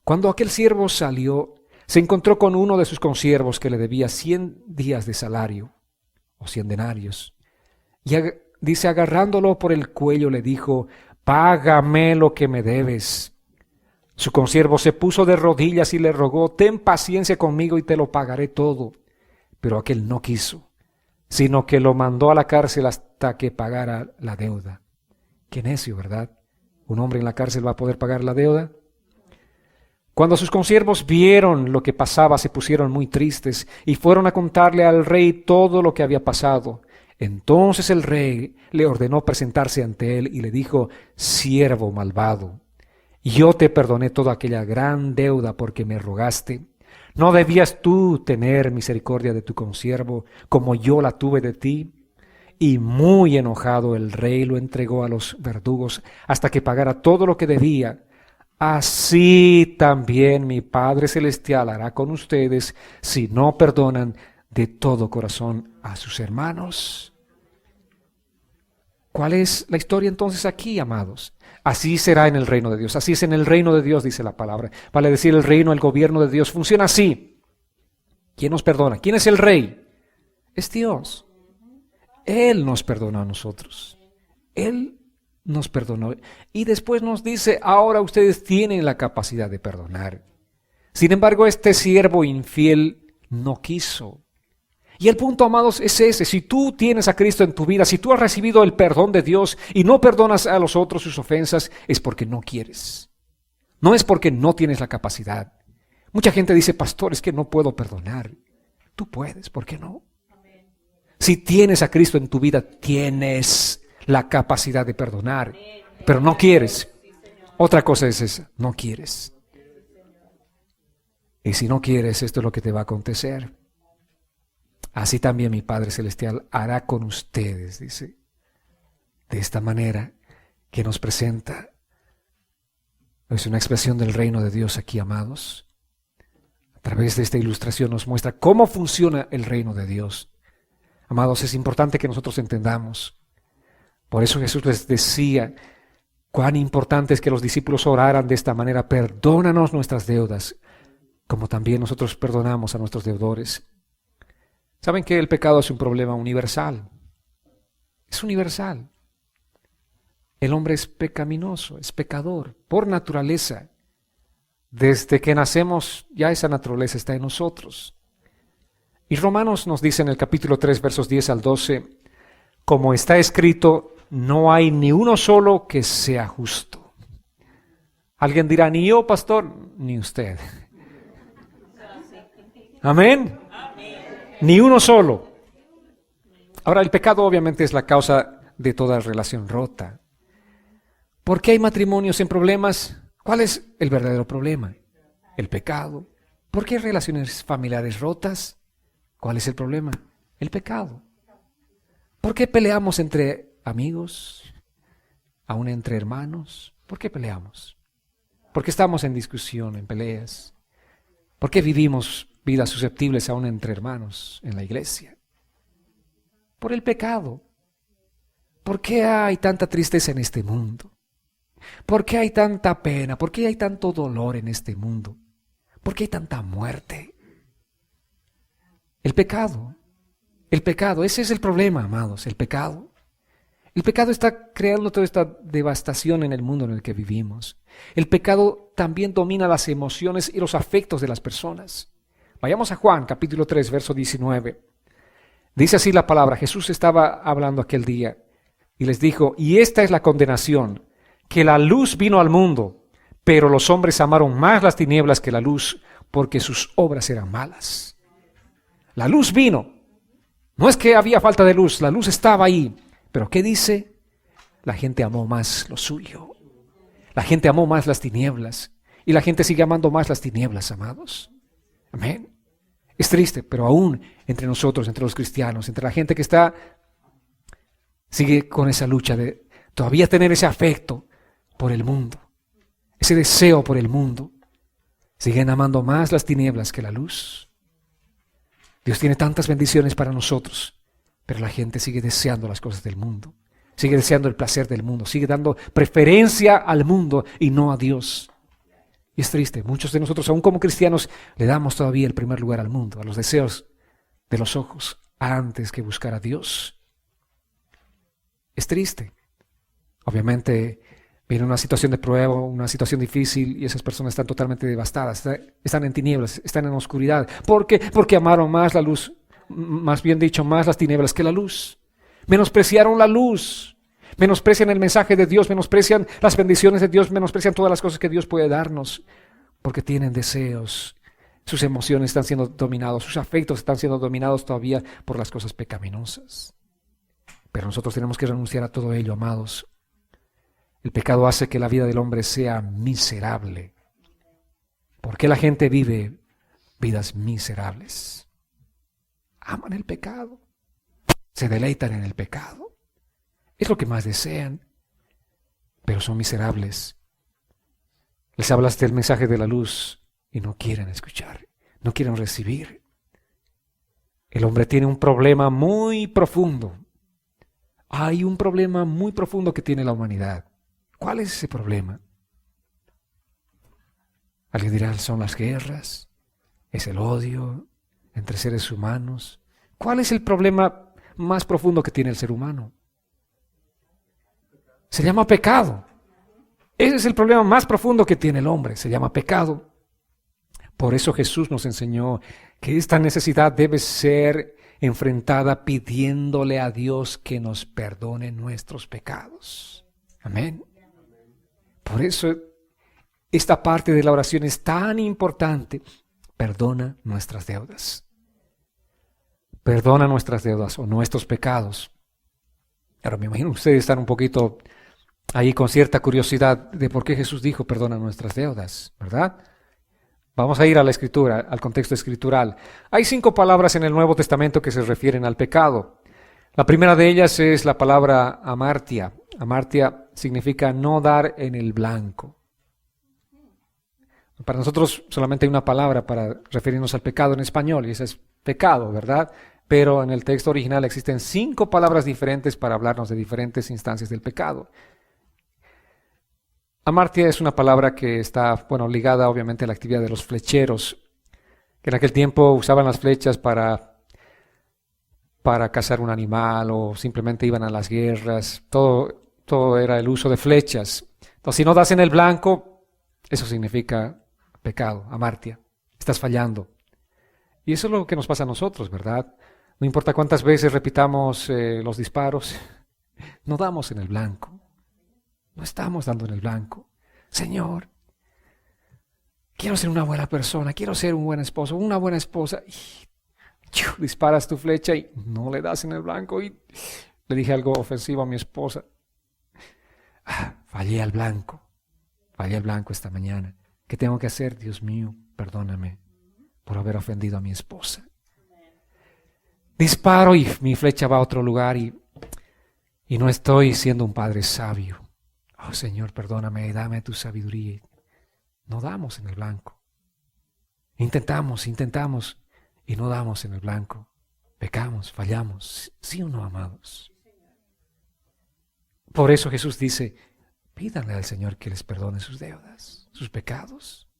Cuando aquel siervo salió, se encontró con uno de sus consiervos que le debía 100 días de salario, o 100 denarios. Y dice, agarrándolo por el cuello, le dijo, págame lo que me debes. Su consiervo se puso de rodillas y le rogó, ten paciencia conmigo y te lo pagaré todo. Pero aquel no quiso, sino que lo mandó a la cárcel hasta que pagara la deuda. Qué necio, ¿verdad? ¿Un hombre en la cárcel va a poder pagar la deuda? Cuando sus consiervos vieron lo que pasaba, se pusieron muy tristes y fueron a contarle al rey todo lo que había pasado. Entonces el rey le ordenó presentarse ante él y le dijo, siervo malvado, yo te perdoné toda aquella gran deuda porque me rogaste. ¿No debías tú tener misericordia de tu consiervo como yo la tuve de ti? Y muy enojado el rey lo entregó a los verdugos hasta que pagara todo lo que debía. Así también mi Padre Celestial hará con ustedes si no perdonan de todo corazón a sus hermanos. ¿Cuál es la historia entonces aquí, amados? Así será en el reino de Dios. Así es en el reino de Dios, dice la palabra. Vale decir, el reino, el gobierno de Dios funciona así. ¿Quién nos perdona? ¿Quién es el rey? Es Dios. Él nos perdona a nosotros. Él nos perdonó. Y después nos dice, ahora ustedes tienen la capacidad de perdonar. Sin embargo, este siervo infiel no quiso. Y el punto, amados, es ese. Si tú tienes a Cristo en tu vida, si tú has recibido el perdón de Dios y no perdonas a los otros sus ofensas, es porque no quieres. No es porque no tienes la capacidad. Mucha gente dice, pastor, es que no puedo perdonar. Tú puedes, ¿por qué no? Si tienes a Cristo en tu vida, tienes la capacidad de perdonar, pero no quieres. Otra cosa es esa, no quieres. Y si no quieres, esto es lo que te va a acontecer. Así también mi Padre Celestial hará con ustedes, dice, de esta manera que nos presenta. Es una expresión del reino de Dios aquí, amados. A través de esta ilustración nos muestra cómo funciona el reino de Dios. Amados, es importante que nosotros entendamos. Por eso Jesús les decía, Cuán importante es que los discípulos oraran de esta manera: perdónanos nuestras deudas, como también nosotros perdonamos a nuestros deudores. ¿Saben que el pecado es un problema universal? Es universal. El hombre es pecaminoso, es pecador, por naturaleza. Desde que nacemos, ya esa naturaleza está en nosotros. Y Romanos nos dice en el capítulo 3, versos 10 al 12, como está escrito, no hay ni uno solo que sea justo. Alguien dirá, ni yo, pastor, ni usted. Amén. Ni uno solo. Ahora, el pecado obviamente es la causa de toda relación rota. ¿Por qué hay matrimonios en problemas? ¿Cuál es el verdadero problema? El pecado. ¿Por qué hay relaciones familiares rotas? ¿Cuál es el problema? El pecado. ¿Por qué peleamos entre amigos? ¿Aún entre hermanos? ¿Por qué peleamos? ¿Por qué estamos en discusión, en peleas? ¿Por qué vivimos vidas susceptibles aún entre hermanos en la iglesia? Por el pecado. ¿Por qué hay tanta tristeza en este mundo? ¿Por qué hay tanta pena? ¿Por qué hay tanto dolor en este mundo? ¿Por qué hay tanta muerte? El pecado. El pecado, ese es el problema, amados, el pecado. El pecado está creando toda esta devastación en el mundo en el que vivimos. El pecado también domina las emociones y los afectos de las personas. Vayamos a Juan, capítulo 3, verso 19. Dice así la palabra: Jesús estaba hablando aquel día y les dijo, y esta es la condenación, que la luz vino al mundo, pero los hombres amaron más las tinieblas que la luz, porque sus obras eran malas. La luz vino. No es que había falta de luz, la luz estaba ahí. Pero ¿qué dice? La gente amó más lo suyo. La gente amó más las tinieblas. Y la gente sigue amando más las tinieblas, amados. Amén. Es triste, pero aún entre nosotros, entre los cristianos, entre la gente que sigue con esa lucha de todavía tener ese afecto por el mundo, ese deseo por el mundo. Siguen amando más las tinieblas que la luz. Dios tiene tantas bendiciones para nosotros, pero la gente sigue deseando las cosas del mundo, sigue deseando el placer del mundo, sigue dando preferencia al mundo y no a Dios. Y es triste, muchos de nosotros, aún como cristianos, le damos todavía el primer lugar al mundo, a los deseos de los ojos, antes que buscar a Dios. Es triste. Obviamente viene una situación de prueba, una situación difícil, y esas personas están totalmente devastadas, están en tinieblas, están en oscuridad. ¿Por qué? Porque amaron más la luz, más bien dicho, más las tinieblas que la luz. Menospreciaron la luz, menosprecian el mensaje de Dios, menosprecian las bendiciones de Dios, menosprecian todas las cosas que Dios puede darnos, porque tienen deseos. Sus emociones están siendo dominados, sus afectos están siendo dominados todavía por las cosas pecaminosas. Pero nosotros tenemos que renunciar a todo ello, amados. El pecado hace que la vida del hombre sea miserable. ¿Por qué la gente vive vidas miserables? Aman el pecado, se deleitan en el pecado. Es lo que más desean, pero son miserables. Les hablas del mensaje de la luz y no quieren escuchar, no quieren recibir. El hombre tiene un problema muy profundo. Hay un problema muy profundo que tiene la humanidad. ¿Cuál es ese problema? Alguien dirá, son las guerras, es el odio entre seres humanos. ¿Cuál es el problema más profundo que tiene el ser humano? Se llama pecado. Ese es el problema más profundo que tiene el hombre, se llama pecado. Por eso Jesús nos enseñó que esta necesidad debe ser enfrentada pidiéndole a Dios que nos perdone nuestros pecados. Amén. Por eso esta parte de la oración es tan importante. Perdona nuestras deudas. Perdona nuestras deudas o nuestros pecados. Ahora me imagino que ustedes están un poquito ahí con cierta curiosidad de por qué Jesús dijo perdona nuestras deudas, ¿verdad? Vamos a ir a la escritura, al contexto escritural. Hay 5 palabras en el Nuevo Testamento que se refieren al pecado. La primera de ellas es la palabra amartia. Amartia significa no dar en el blanco. Para nosotros solamente hay una palabra para referirnos al pecado en español, y esa es pecado, ¿verdad? Pero en el texto original existen 5 palabras diferentes para hablarnos de diferentes instancias del pecado. Amartia es una palabra que está, bueno, ligada obviamente a la actividad de los flecheros, que en aquel tiempo usaban las flechas para cazar un animal o simplemente iban a las guerras. Todo era el uso de flechas. Entonces, si no das en el blanco, eso significa pecado, amartia. Estás fallando. Y eso es lo que nos pasa a nosotros, ¿verdad? No importa cuántas veces repitamos los disparos, no damos en el blanco. No estamos dando en el blanco. Señor, quiero ser una buena persona, quiero ser un buen esposo, una buena esposa. Y disparas tu flecha y no le das en el blanco. Y le dije algo ofensivo a mi esposa. Fallé al blanco esta mañana. ¿Qué tengo que hacer? Dios mío, perdóname por haber ofendido a mi esposa. Disparo y mi flecha va a otro lugar y no estoy siendo un padre sabio. Oh Señor, perdóname, dame tu sabiduría. No damos en el blanco. Intentamos y no damos en el blanco. Pecamos, fallamos. ¿Sí o no, amados? Por eso Jesús dice, pídanle al Señor que les perdone sus deudas, sus pecados.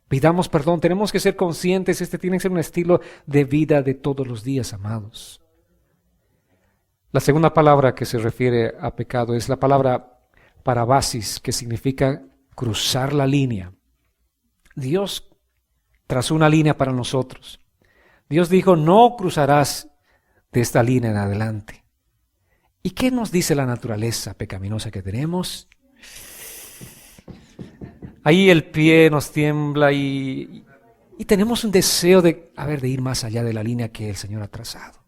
Pidamos perdón, tenemos que ser conscientes, este tiene que ser un estilo de vida de todos los días, amados. La segunda palabra que se refiere a pecado es la palabra parabasis, que significa cruzar la línea. Dios trazó una línea para nosotros. Dios dijo, no cruzarás de esta línea en adelante. ¿Y qué nos dice la naturaleza pecaminosa que tenemos? Ahí el pie nos tiembla y tenemos un deseo de ir más allá de la línea que el Señor ha trazado.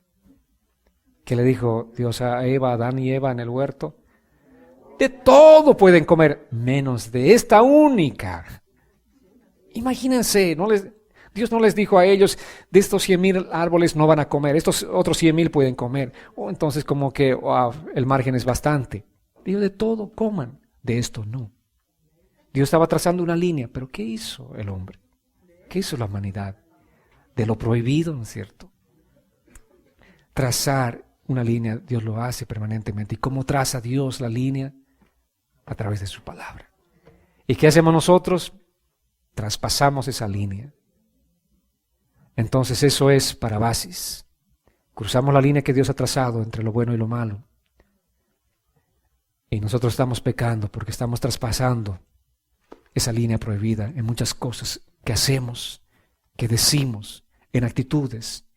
¿Qué le dijo Dios a Eva, Adán y Eva en el huerto? De todo pueden comer, menos de esta única. Imagínense, Dios no les dijo a ellos, de estos 100,000 árboles no van a comer, estos otros 100,000 pueden comer. Entonces como que el margen es bastante. Dijo, de todo coman, de esto no. Dios estaba trazando una línea, pero ¿qué hizo el hombre? ¿Qué hizo la humanidad? De lo prohibido, ¿no es cierto? Trazar una línea, Dios lo hace permanentemente. ¿Y cómo traza Dios la línea? A través de su palabra. ¿Y qué hacemos nosotros? Traspasamos esa línea. Entonces eso es parabasis. Cruzamos la línea que Dios ha trazado entre lo bueno y lo malo. Y nosotros estamos pecando porque estamos traspasando esa línea prohibida en muchas cosas que hacemos, que decimos, en actitudes,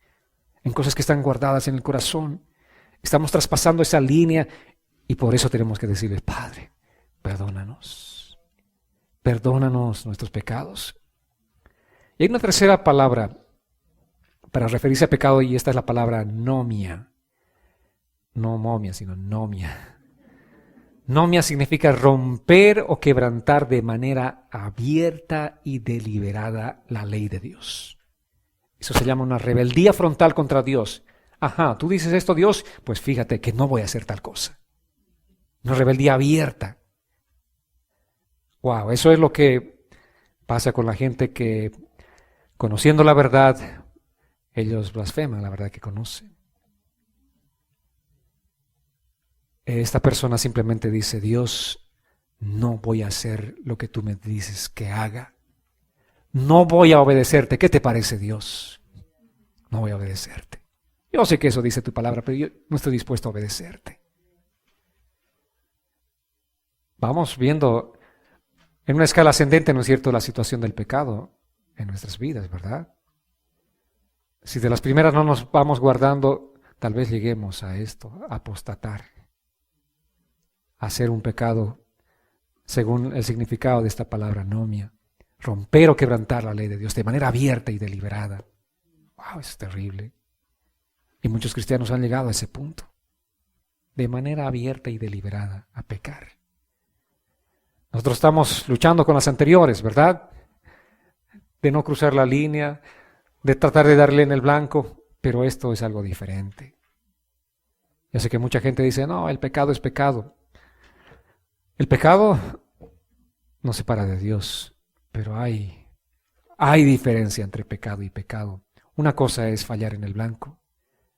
en cosas que están guardadas en el corazón. Estamos traspasando esa línea y por eso tenemos que decirle, Padre, perdónanos nuestros pecados. Y hay una tercera palabra para referirse a pecado y esta es la palabra nomia. No momia, sino nomia. Nomia significa romper o quebrantar de manera abierta y deliberada la ley de Dios. Eso se llama una rebeldía frontal contra Dios. Tú dices esto, Dios, pues fíjate que no voy a hacer tal cosa. Una rebeldía abierta. Wow, eso es lo que pasa con la gente que, conociendo la verdad, ellos blasfeman la verdad que conocen. Esta persona simplemente dice, Dios, no voy a hacer lo que tú me dices que haga. No voy a obedecerte. ¿Qué te parece, Dios? No voy a obedecerte. Yo sé que eso dice tu palabra, pero yo no estoy dispuesto a obedecerte. Vamos viendo en una escala ascendente, ¿no es cierto?, la situación del pecado en nuestras vidas, ¿verdad? Si de las primeras no nos vamos guardando, tal vez lleguemos a esto, a apostatar, a hacer un pecado según el significado de esta palabra nomia, romper o quebrantar la ley de Dios de manera abierta y deliberada. Wow, eso es terrible. Y muchos cristianos han llegado a ese punto, de manera abierta y deliberada, a pecar. Nosotros estamos luchando con las anteriores, ¿verdad? De no cruzar la línea, de tratar de darle en el blanco, pero esto es algo diferente. Yo sé que mucha gente dice, no, el pecado es pecado. El pecado nos separa de Dios, pero hay diferencia entre pecado y pecado. Una cosa es fallar en el blanco,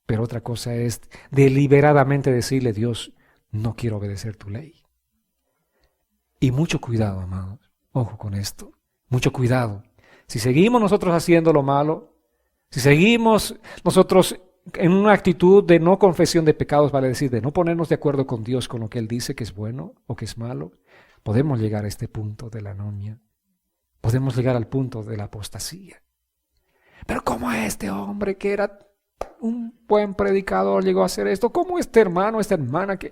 pero otra cosa es deliberadamente decirle, Dios, no quiero obedecer tu ley. Y mucho cuidado, amados. Ojo con esto. Mucho cuidado. Si seguimos nosotros haciendo lo malo, si seguimos nosotros en una actitud de no confesión de pecados, vale decir, de no ponernos de acuerdo con Dios con lo que Él dice que es bueno o que es malo, podemos llegar a este punto de la anomia. Podemos llegar al punto de la apostasía. Pero ¿cómo este hombre que era un buen predicador llegó a hacer esto? ¿Cómo este hermano, esta hermana que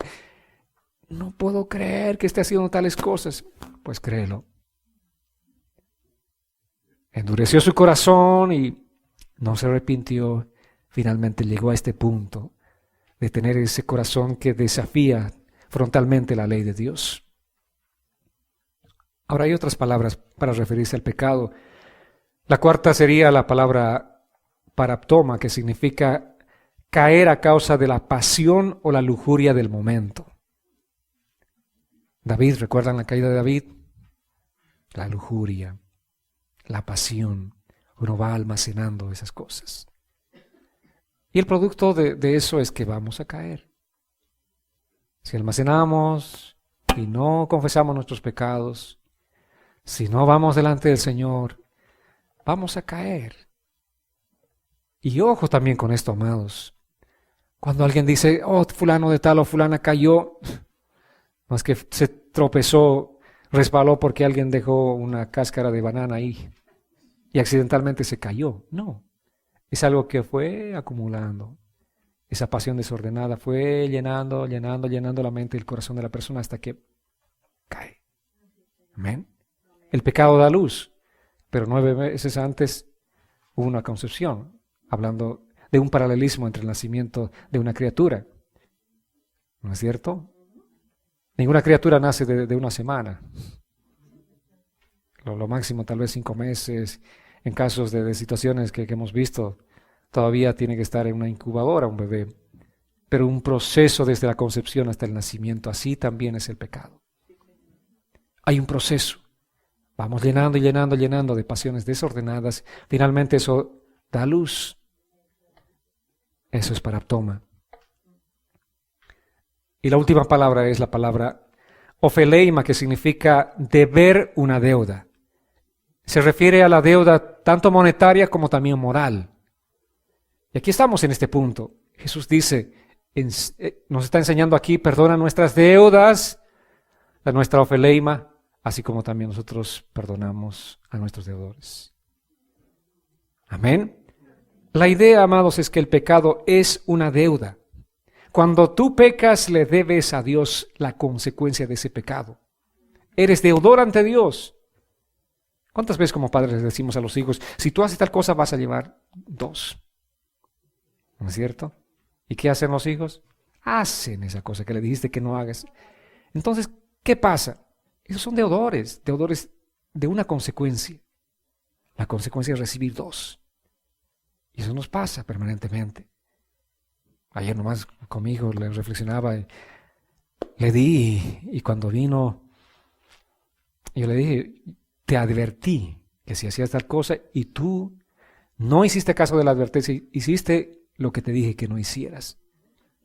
no puedo creer que esté haciendo tales cosas? Pues créelo. Endureció su corazón y no se arrepintió. Finalmente llegó a este punto de tener ese corazón que desafía frontalmente la ley de Dios. Ahora hay otras palabras para referirse al pecado. La cuarta sería la palabra paraptoma, que significa caer a causa de la pasión o la lujuria del momento. David, ¿recuerdan la caída de David? La lujuria, la pasión. Uno va almacenando esas cosas. Y el producto de eso es que vamos a caer. Si almacenamos y no confesamos nuestros pecados, si no vamos delante del Señor, vamos a caer. Y ojo también con esto, amados. Cuando alguien dice, oh, fulano de tal o fulana cayó, no es que se tropezó, resbaló porque alguien dejó una cáscara de banana ahí y accidentalmente se cayó. No, es algo que fue acumulando. Esa pasión desordenada fue llenando la mente y el corazón de la persona hasta que cae. Amén. El pecado da luz, pero 9 meses antes hubo una concepción, hablando de un paralelismo entre el nacimiento de una criatura. ¿No es cierto? Ninguna criatura nace de una semana. Lo máximo tal vez 5 meses. En casos de situaciones que hemos visto, todavía tiene que estar en una incubadora un bebé. Pero un proceso desde la concepción hasta el nacimiento, así también es el pecado. Hay un proceso. Vamos llenando de pasiones desordenadas. Finalmente eso da luz. Eso es paraptoma. Y la última palabra es la palabra ofeleima, que significa deber una deuda. Se refiere a la deuda tanto monetaria como también moral. Y aquí estamos en este punto. Jesús dice, nos está enseñando aquí, perdona nuestras deudas, a nuestra ofeleima, así como también nosotros perdonamos a nuestros deudores. Amén. La idea, amados, es que el pecado es una deuda. Cuando tú pecas, le debes a Dios la consecuencia de ese pecado. Eres deudor ante Dios. ¿Cuántas veces como padres les decimos a los hijos, si tú haces tal cosa vas a llevar 2? ¿No es cierto? ¿Y qué hacen los hijos? Hacen esa cosa que le dijiste que no hagas. Entonces, ¿qué pasa? Esos son deudores de una consecuencia. La consecuencia es recibir 2. Y eso nos pasa permanentemente. Ayer nomás conmigo le reflexionaba, le di, y cuando vino, yo le dije, te advertí que si hacías tal cosa y tú no hiciste caso de la advertencia, hiciste lo que te dije que no hicieras.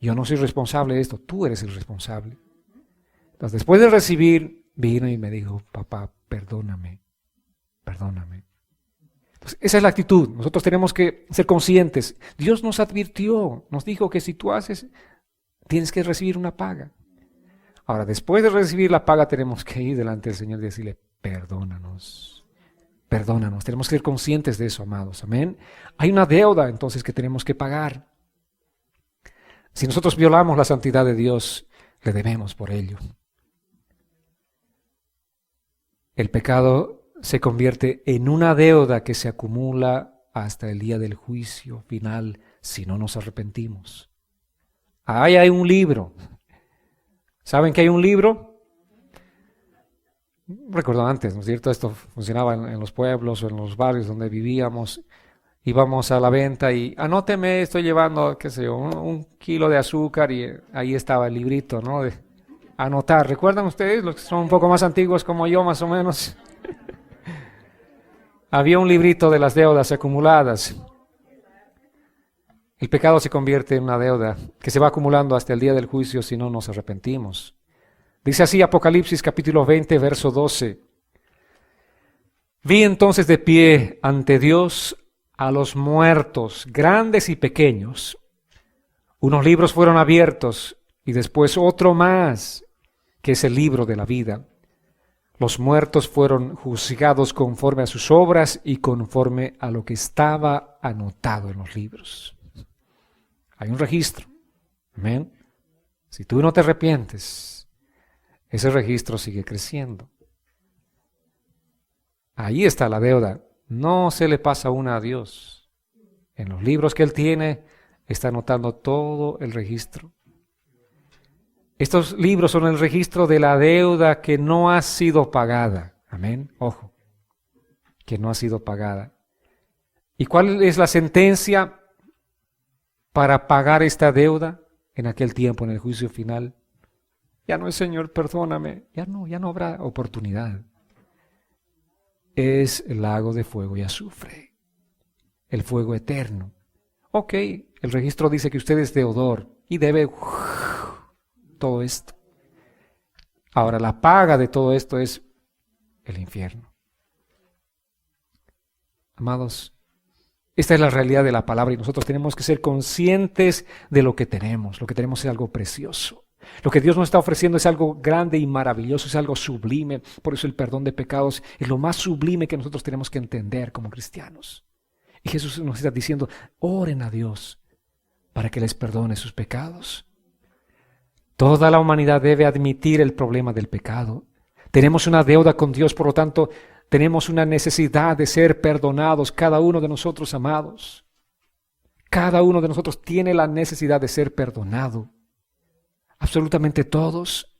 Yo no soy responsable de esto, tú eres el responsable. Entonces, después de recibir, vino y me dijo, papá, perdóname. Entonces, esa es la actitud. Nosotros tenemos que ser conscientes. Dios nos advirtió, nos dijo que si tú haces, tienes que recibir una paga. Ahora, después de recibir la paga, tenemos que ir delante del Señor y decirle, perdónanos. Tenemos que ser conscientes de eso, amados. Amén. Hay una deuda, entonces, que tenemos que pagar. Si nosotros violamos la santidad de Dios, le debemos por ello. El pecado se convierte en una deuda que se acumula hasta el día del juicio final si no nos arrepentimos. Ahí hay un libro. ¿Saben que hay un libro? Recuerdo antes, ¿no es cierto? Esto funcionaba en los pueblos o en los barrios donde vivíamos. Íbamos a la venta y anóteme, estoy llevando, qué sé yo, un kilo de azúcar, y ahí estaba el librito, ¿no? De anotar. ¿Recuerdan ustedes, los que son un poco más antiguos como yo, más o menos? Había un librito de las deudas acumuladas. El pecado se convierte en una deuda que se va acumulando hasta el día del juicio si no nos arrepentimos. Dice así Apocalipsis capítulo 20, verso 12. Vi entonces de pie ante Dios a los muertos, grandes y pequeños. Unos libros fueron abiertos y después otro más, que es el libro de la vida. Los muertos fueron juzgados conforme a sus obras y conforme a lo que estaba anotado en los libros. Hay un registro. Amén. Si tú no te arrepientes, ese registro sigue creciendo. Ahí está la deuda. No se le pasa una a Dios. En los libros que Él tiene, está anotando todo el registro. Estos libros son el registro de la deuda que no ha sido pagada. Amén. Ojo, que no ha sido pagada. ¿Y cuál es la sentencia para pagar esta deuda en aquel tiempo, en el juicio final? Ya no es Señor, perdóname. Ya no habrá oportunidad. Es el lago de fuego y azufre, el fuego eterno. Ok, el registro dice que usted es deudor y debe todo esto. Ahora, la paga de todo esto es el infierno. Amados, esta es la realidad de la palabra y nosotros tenemos que ser conscientes de lo que tenemos. Lo que tenemos es algo precioso. Lo que Dios nos está ofreciendo es algo grande y maravilloso, es algo sublime. Por eso el perdón de pecados es lo más sublime que nosotros tenemos que entender como cristianos. Y Jesús nos está diciendo, oren a Dios para que les perdone sus pecados. Toda la humanidad debe admitir el problema del pecado. Tenemos una deuda con Dios, por lo tanto, tenemos una necesidad de ser perdonados, cada uno de nosotros, amados. Cada uno de nosotros tiene la necesidad de ser perdonado. Absolutamente todos.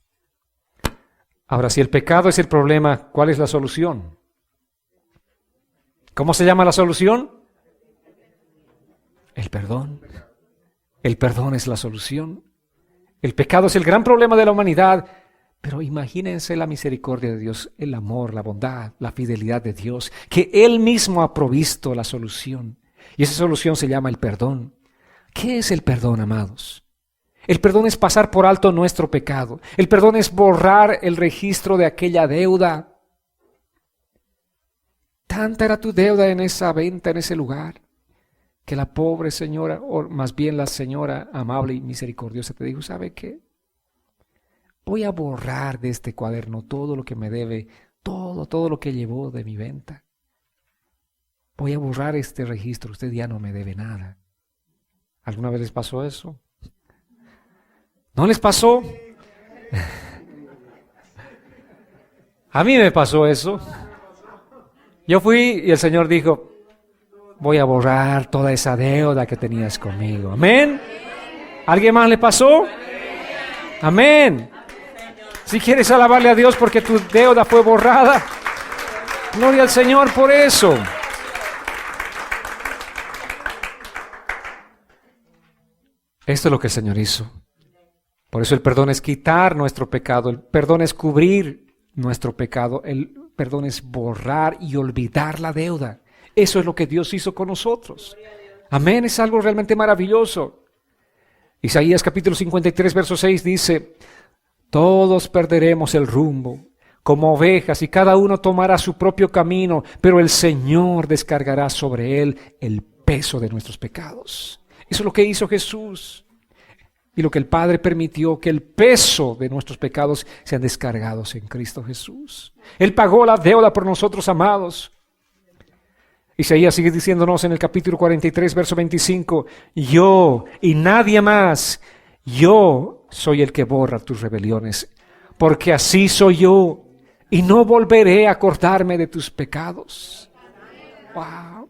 Ahora, si el pecado es el problema, ¿cuál es la solución? ¿Cómo se llama la solución? El perdón. El perdón es la solución. El pecado es el gran problema de la humanidad, pero imagínense la misericordia de Dios, el amor, la bondad, la fidelidad de Dios, que Él mismo ha provisto la solución. Y esa solución se llama el perdón. ¿Qué es el perdón, amados? El perdón es pasar por alto nuestro pecado. El perdón es borrar el registro de aquella deuda. Tanta era tu deuda en esa venta, en ese lugar, que la pobre señora, o más bien la señora amable y misericordiosa te dijo, ¿sabe qué? Voy a borrar de este cuaderno todo lo que me debe, todo lo que llevó de mi venta. Voy a borrar este registro, usted ya no me debe nada. ¿Alguna vez les pasó eso? ¿No les pasó? A mí me pasó eso. Yo fui y el Señor dijo, voy a borrar toda esa deuda que tenías conmigo. Amén. ¿Alguien más le pasó? Amén. Si quieres alabarle a Dios porque tu deuda fue borrada, gloria al Señor por eso. Esto es lo que el Señor hizo. Por eso el perdón es quitar nuestro pecado, el perdón es cubrir nuestro pecado, el perdón es borrar y olvidar la deuda. Eso es lo que Dios hizo con nosotros. Amén, es algo realmente maravilloso. Isaías capítulo 53, verso 6 dice, todos perderemos el rumbo, como ovejas, y cada uno tomará su propio camino, pero el Señor descargará sobre él el peso de nuestros pecados. Eso es lo que hizo Jesús. Y lo que el Padre permitió, que el peso de nuestros pecados sean descargados en Cristo Jesús. Él pagó la deuda por nosotros, amados. Isaías sigue diciéndonos en el capítulo 43, verso 25, yo y nadie más, yo soy el que borra tus rebeliones, porque así soy yo, y no volveré a acordarme de tus pecados. Wow.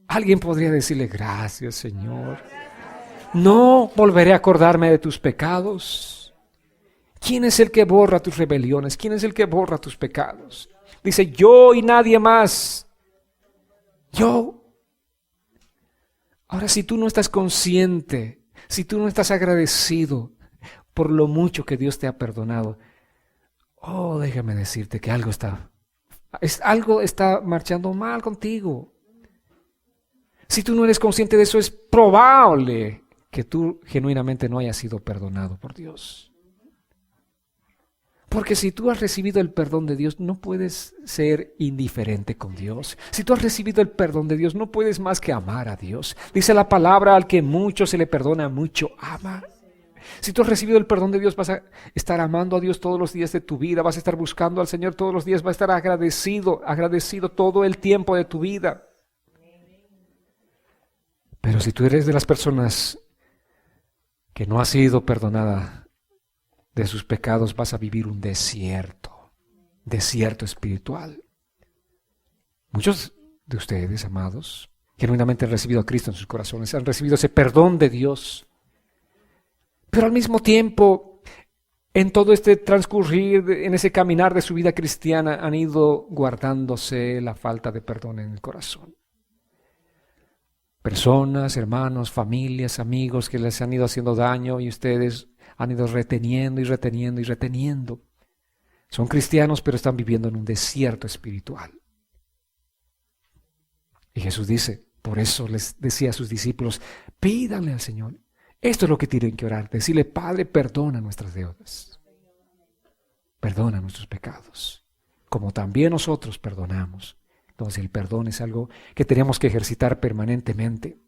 Alguien podría decirle, gracias, Señor. No volveré a acordarme de tus pecados. ¿Quién es el que borra tus rebeliones? ¿Quién es el que borra tus pecados? Dice, yo y nadie más. Yo. Ahora, si tú no estás consciente, si tú no estás agradecido por lo mucho que Dios te ha perdonado, oh, déjame decirte que algo está marchando mal contigo. Si tú no eres consciente de eso, es probable que tú genuinamente no hayas sido perdonado por Dios. Porque si tú has recibido el perdón de Dios, no puedes ser indiferente con Dios. Si tú has recibido el perdón de Dios, no puedes más que amar a Dios. Dice la palabra, al que mucho se le perdona, mucho ama. Si tú has recibido el perdón de Dios, vas a estar amando a Dios todos los días de tu vida, vas a estar buscando al Señor todos los días, vas a estar agradecido todo el tiempo de tu vida. Pero si tú eres de las personas que no ha sido perdonada de sus pecados, vas a vivir un desierto espiritual. Muchos de ustedes, amados, genuinamente han recibido a Cristo en sus corazones, han recibido ese perdón de Dios. Pero al mismo tiempo, en todo este transcurrir, en ese caminar de su vida cristiana, han ido guardándose la falta de perdón en el corazón. Personas, hermanos, familias, amigos que les han ido haciendo daño y ustedes han ido reteniendo y reteniendo y reteniendo. Son cristianos, pero están viviendo en un desierto espiritual. Y Jesús dice, por eso les decía a sus discípulos, pídanle al Señor. Esto es lo que tienen que orar, decirle, Padre, perdona nuestras deudas. Perdona nuestros pecados, como también nosotros perdonamos. Entonces el perdón es algo que tenemos que ejercitar permanentemente.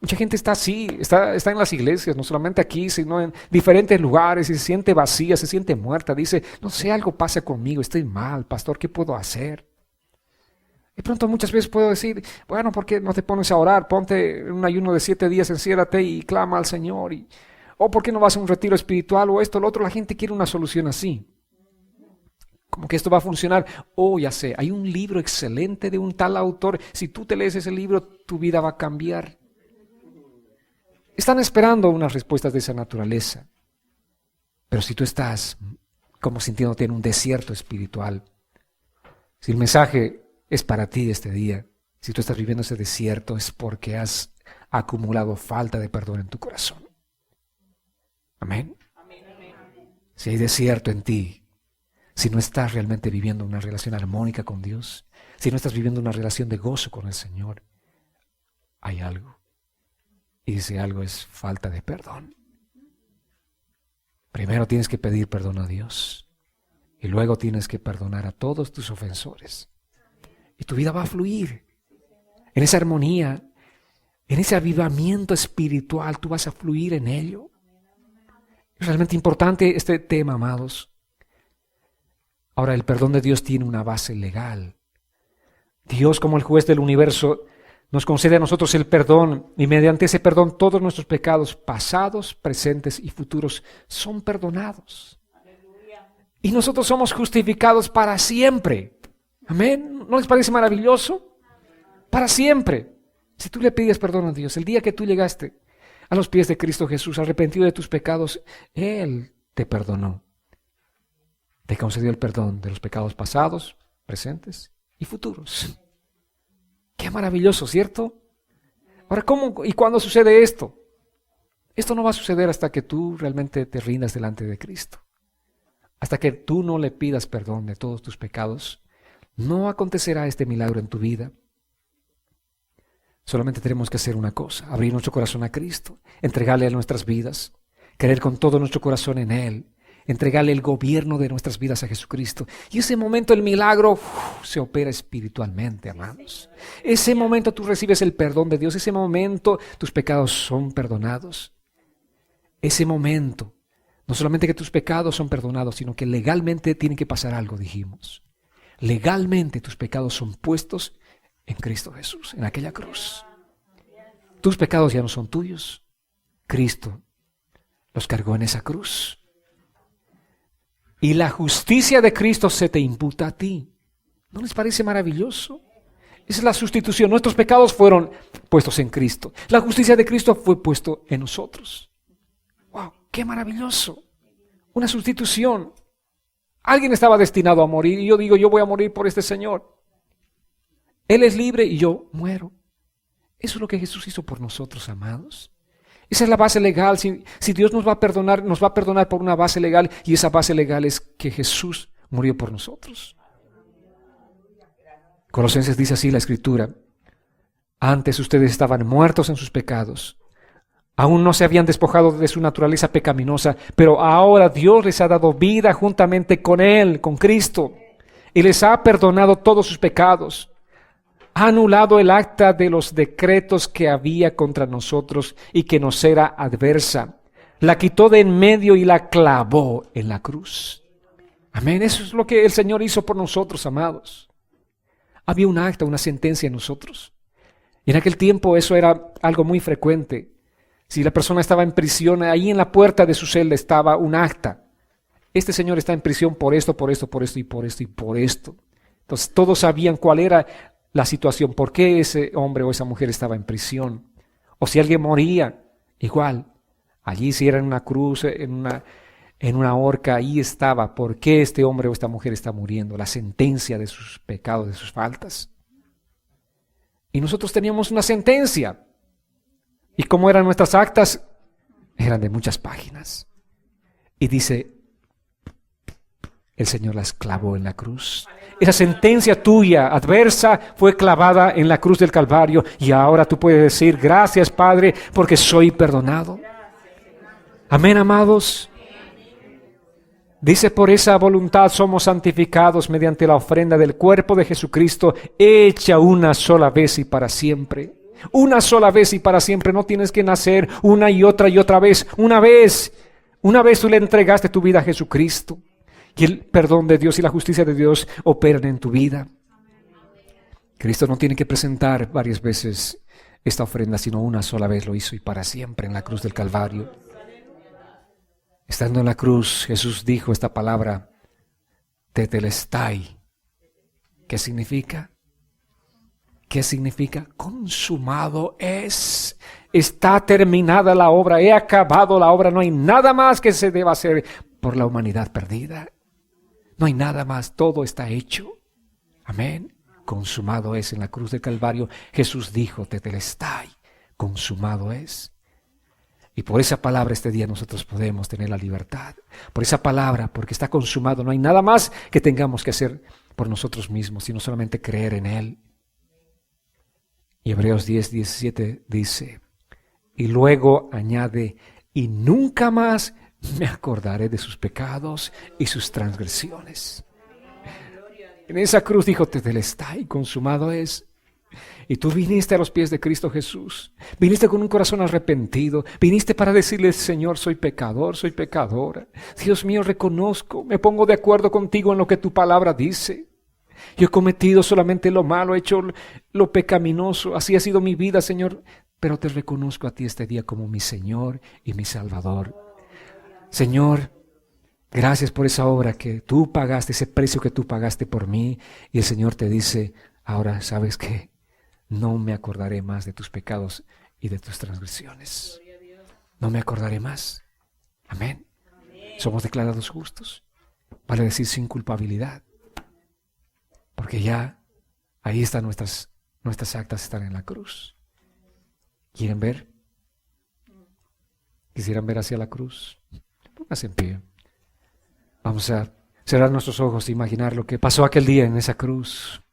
Mucha gente está así, está en las iglesias, no solamente aquí, sino en diferentes lugares, y se siente vacía, se siente muerta. Dice, no sé, algo pasa conmigo, estoy mal, pastor, ¿qué puedo hacer? De pronto muchas veces puedo decir, bueno, ¿por qué no te pones a orar? Ponte en un ayuno de 7 días, enciérrate y clama al Señor. O ¿por qué no vas a un retiro espiritual o esto, lo otro? La gente quiere una solución así. Como que esto va a funcionar. Oh, ya sé, hay un libro excelente de un tal autor. Si tú te lees ese libro, tu vida va a cambiar. Están esperando unas respuestas de esa naturaleza. Pero si tú estás como sintiéndote en un desierto espiritual, si el mensaje es para ti este día, si tú estás viviendo ese desierto, es porque has acumulado falta de perdón en tu corazón. Amén. Si hay desierto en ti, si no estás realmente viviendo una relación armónica con Dios, si no estás viviendo una relación de gozo con el Señor, hay algo. Y ese algo es falta de perdón. Primero tienes que pedir perdón a Dios y luego tienes que perdonar a todos tus ofensores. Y tu vida va a fluir en esa armonía, en ese avivamiento espiritual, tú vas a fluir en ello. Es realmente importante este tema, amados. Ahora, el perdón de Dios tiene una base legal. Dios, como el juez del universo, nos concede a nosotros el perdón y mediante ese perdón todos nuestros pecados pasados, presentes y futuros son perdonados. Y nosotros somos justificados para siempre. Amén. ¿No les parece maravilloso? Para siempre. Si tú le pides perdón a Dios, el día que tú llegaste a los pies de Cristo Jesús, arrepentido de tus pecados, Él te perdonó. Te concedió el perdón de los pecados pasados, presentes y futuros. Qué maravilloso, ¿cierto? Ahora, ¿cómo y cuándo sucede esto? Esto no va a suceder hasta que tú realmente te rindas delante de Cristo. Hasta que tú no le pidas perdón de todos tus pecados, no acontecerá este milagro en tu vida. Solamente tenemos que hacer una cosa, abrir nuestro corazón a Cristo, entregarle a nuestras vidas, creer con todo nuestro corazón en Él, entregarle el gobierno de nuestras vidas a Jesucristo. Y ese momento el milagro se opera espiritualmente, hermanos. Ese momento tú recibes el perdón de Dios, ese momento tus pecados son perdonados. Ese momento, no solamente que tus pecados son perdonados, sino que legalmente tiene que pasar algo, dijimos. Legalmente tus pecados son puestos en Cristo Jesús, en aquella cruz. Tus pecados ya no son tuyos. Cristo los cargó en esa cruz. Y la justicia de Cristo se te imputa a ti. ¿No les parece maravilloso? Esa es la sustitución. Nuestros pecados fueron puestos en Cristo. La justicia de Cristo fue puesto en nosotros. ¡Wow! ¡Qué maravilloso! Una sustitución. Alguien estaba destinado a morir y yo digo, yo voy a morir por este Señor. Él es libre y yo muero. Eso es lo que Jesús hizo por nosotros, amados. Esa es la base legal. Si Dios nos va a perdonar por una base legal, y esa base legal es que Jesús murió por nosotros. Colosenses dice así la Escritura: antes ustedes estaban muertos en sus pecados, Aún no se habían despojado de su naturaleza pecaminosa, pero ahora Dios les ha dado vida juntamente con Él, con Cristo, y les ha perdonado todos sus pecados. Ha anulado el acta de los decretos que había contra nosotros y que nos era adversa. La quitó de en medio y la clavó en la cruz. Amén. Eso es lo que el Señor hizo por nosotros, amados. Había un acta, una sentencia en nosotros. Y en aquel tiempo eso era algo muy frecuente. Si la persona estaba en prisión, ahí en la puerta de su celda estaba un acta. Este señor está en prisión por esto, por esto, por esto y por esto y por esto. Entonces todos sabían cuál era la situación, por qué ese hombre o esa mujer estaba en prisión. O si alguien moría, igual. Allí si era en una cruz, en una horca, ahí estaba por qué este hombre o esta mujer está muriendo, la sentencia de sus pecados, de sus faltas. Y nosotros teníamos una sentencia. ¿Y cómo eran nuestras actas? Eran de muchas páginas. Y dice, el Señor las clavó en la cruz. Esa sentencia tuya, adversa, fue clavada en la cruz del Calvario. Y ahora tú puedes decir, gracias Padre, porque soy perdonado. Amén, amados. Dice, por esa voluntad somos santificados mediante la ofrenda del cuerpo de Jesucristo, hecha una sola vez y para siempre. Una sola vez y para siempre. No tienes que nacer una y otra vez. Una vez tú le entregaste tu vida a Jesucristo. Y el perdón de Dios y la justicia de Dios operan en tu vida. Cristo no tiene que presentar varias veces esta ofrenda, sino una sola vez lo hizo y para siempre en la cruz del Calvario. Estando en la cruz, Jesús dijo esta palabra, tetelestai. ¿Qué significa? ¿Qué significa? Consumado es. Está terminada la obra. He acabado la obra. No hay nada más que se deba hacer por la humanidad perdida. No hay nada más. Todo está hecho. Amén. Consumado es en la cruz del Calvario. Jesús dijo, tetelestai. Consumado es. Y por esa palabra este día nosotros podemos tener la libertad. Por esa palabra, porque está consumado. No hay nada más que tengamos que hacer por nosotros mismos, sino solamente creer en Él. Y Hebreos 10:17 dice, y luego añade, y nunca más me acordaré de sus pecados y sus transgresiones. En esa cruz dijo, tetelestai, consumado es. Y tú viniste a los pies de Cristo Jesús. Viniste con un corazón arrepentido. Viniste para decirle, Señor, soy pecador, soy pecadora. Dios mío, reconozco, me pongo de acuerdo contigo en lo que tu palabra dice. Yo he cometido solamente lo malo, he hecho lo pecaminoso. Así ha sido mi vida, Señor. Pero te reconozco a ti este día como mi Señor y mi Salvador. Señor, gracias por esa obra que tú pagaste, ese precio que tú pagaste por mí. Y el Señor te dice, ahora, ¿sabes qué? No me acordaré más de tus pecados y de tus transgresiones. No me acordaré más. Amén. Somos declarados justos. Vale decir sin culpabilidad. Porque ya ahí están nuestras actas, están en la cruz. ¿Quieren ver? ¿Quisieran ver hacia la cruz? Pónganse en pie. Vamos a cerrar nuestros ojos e imaginar lo que pasó aquel día en esa cruz.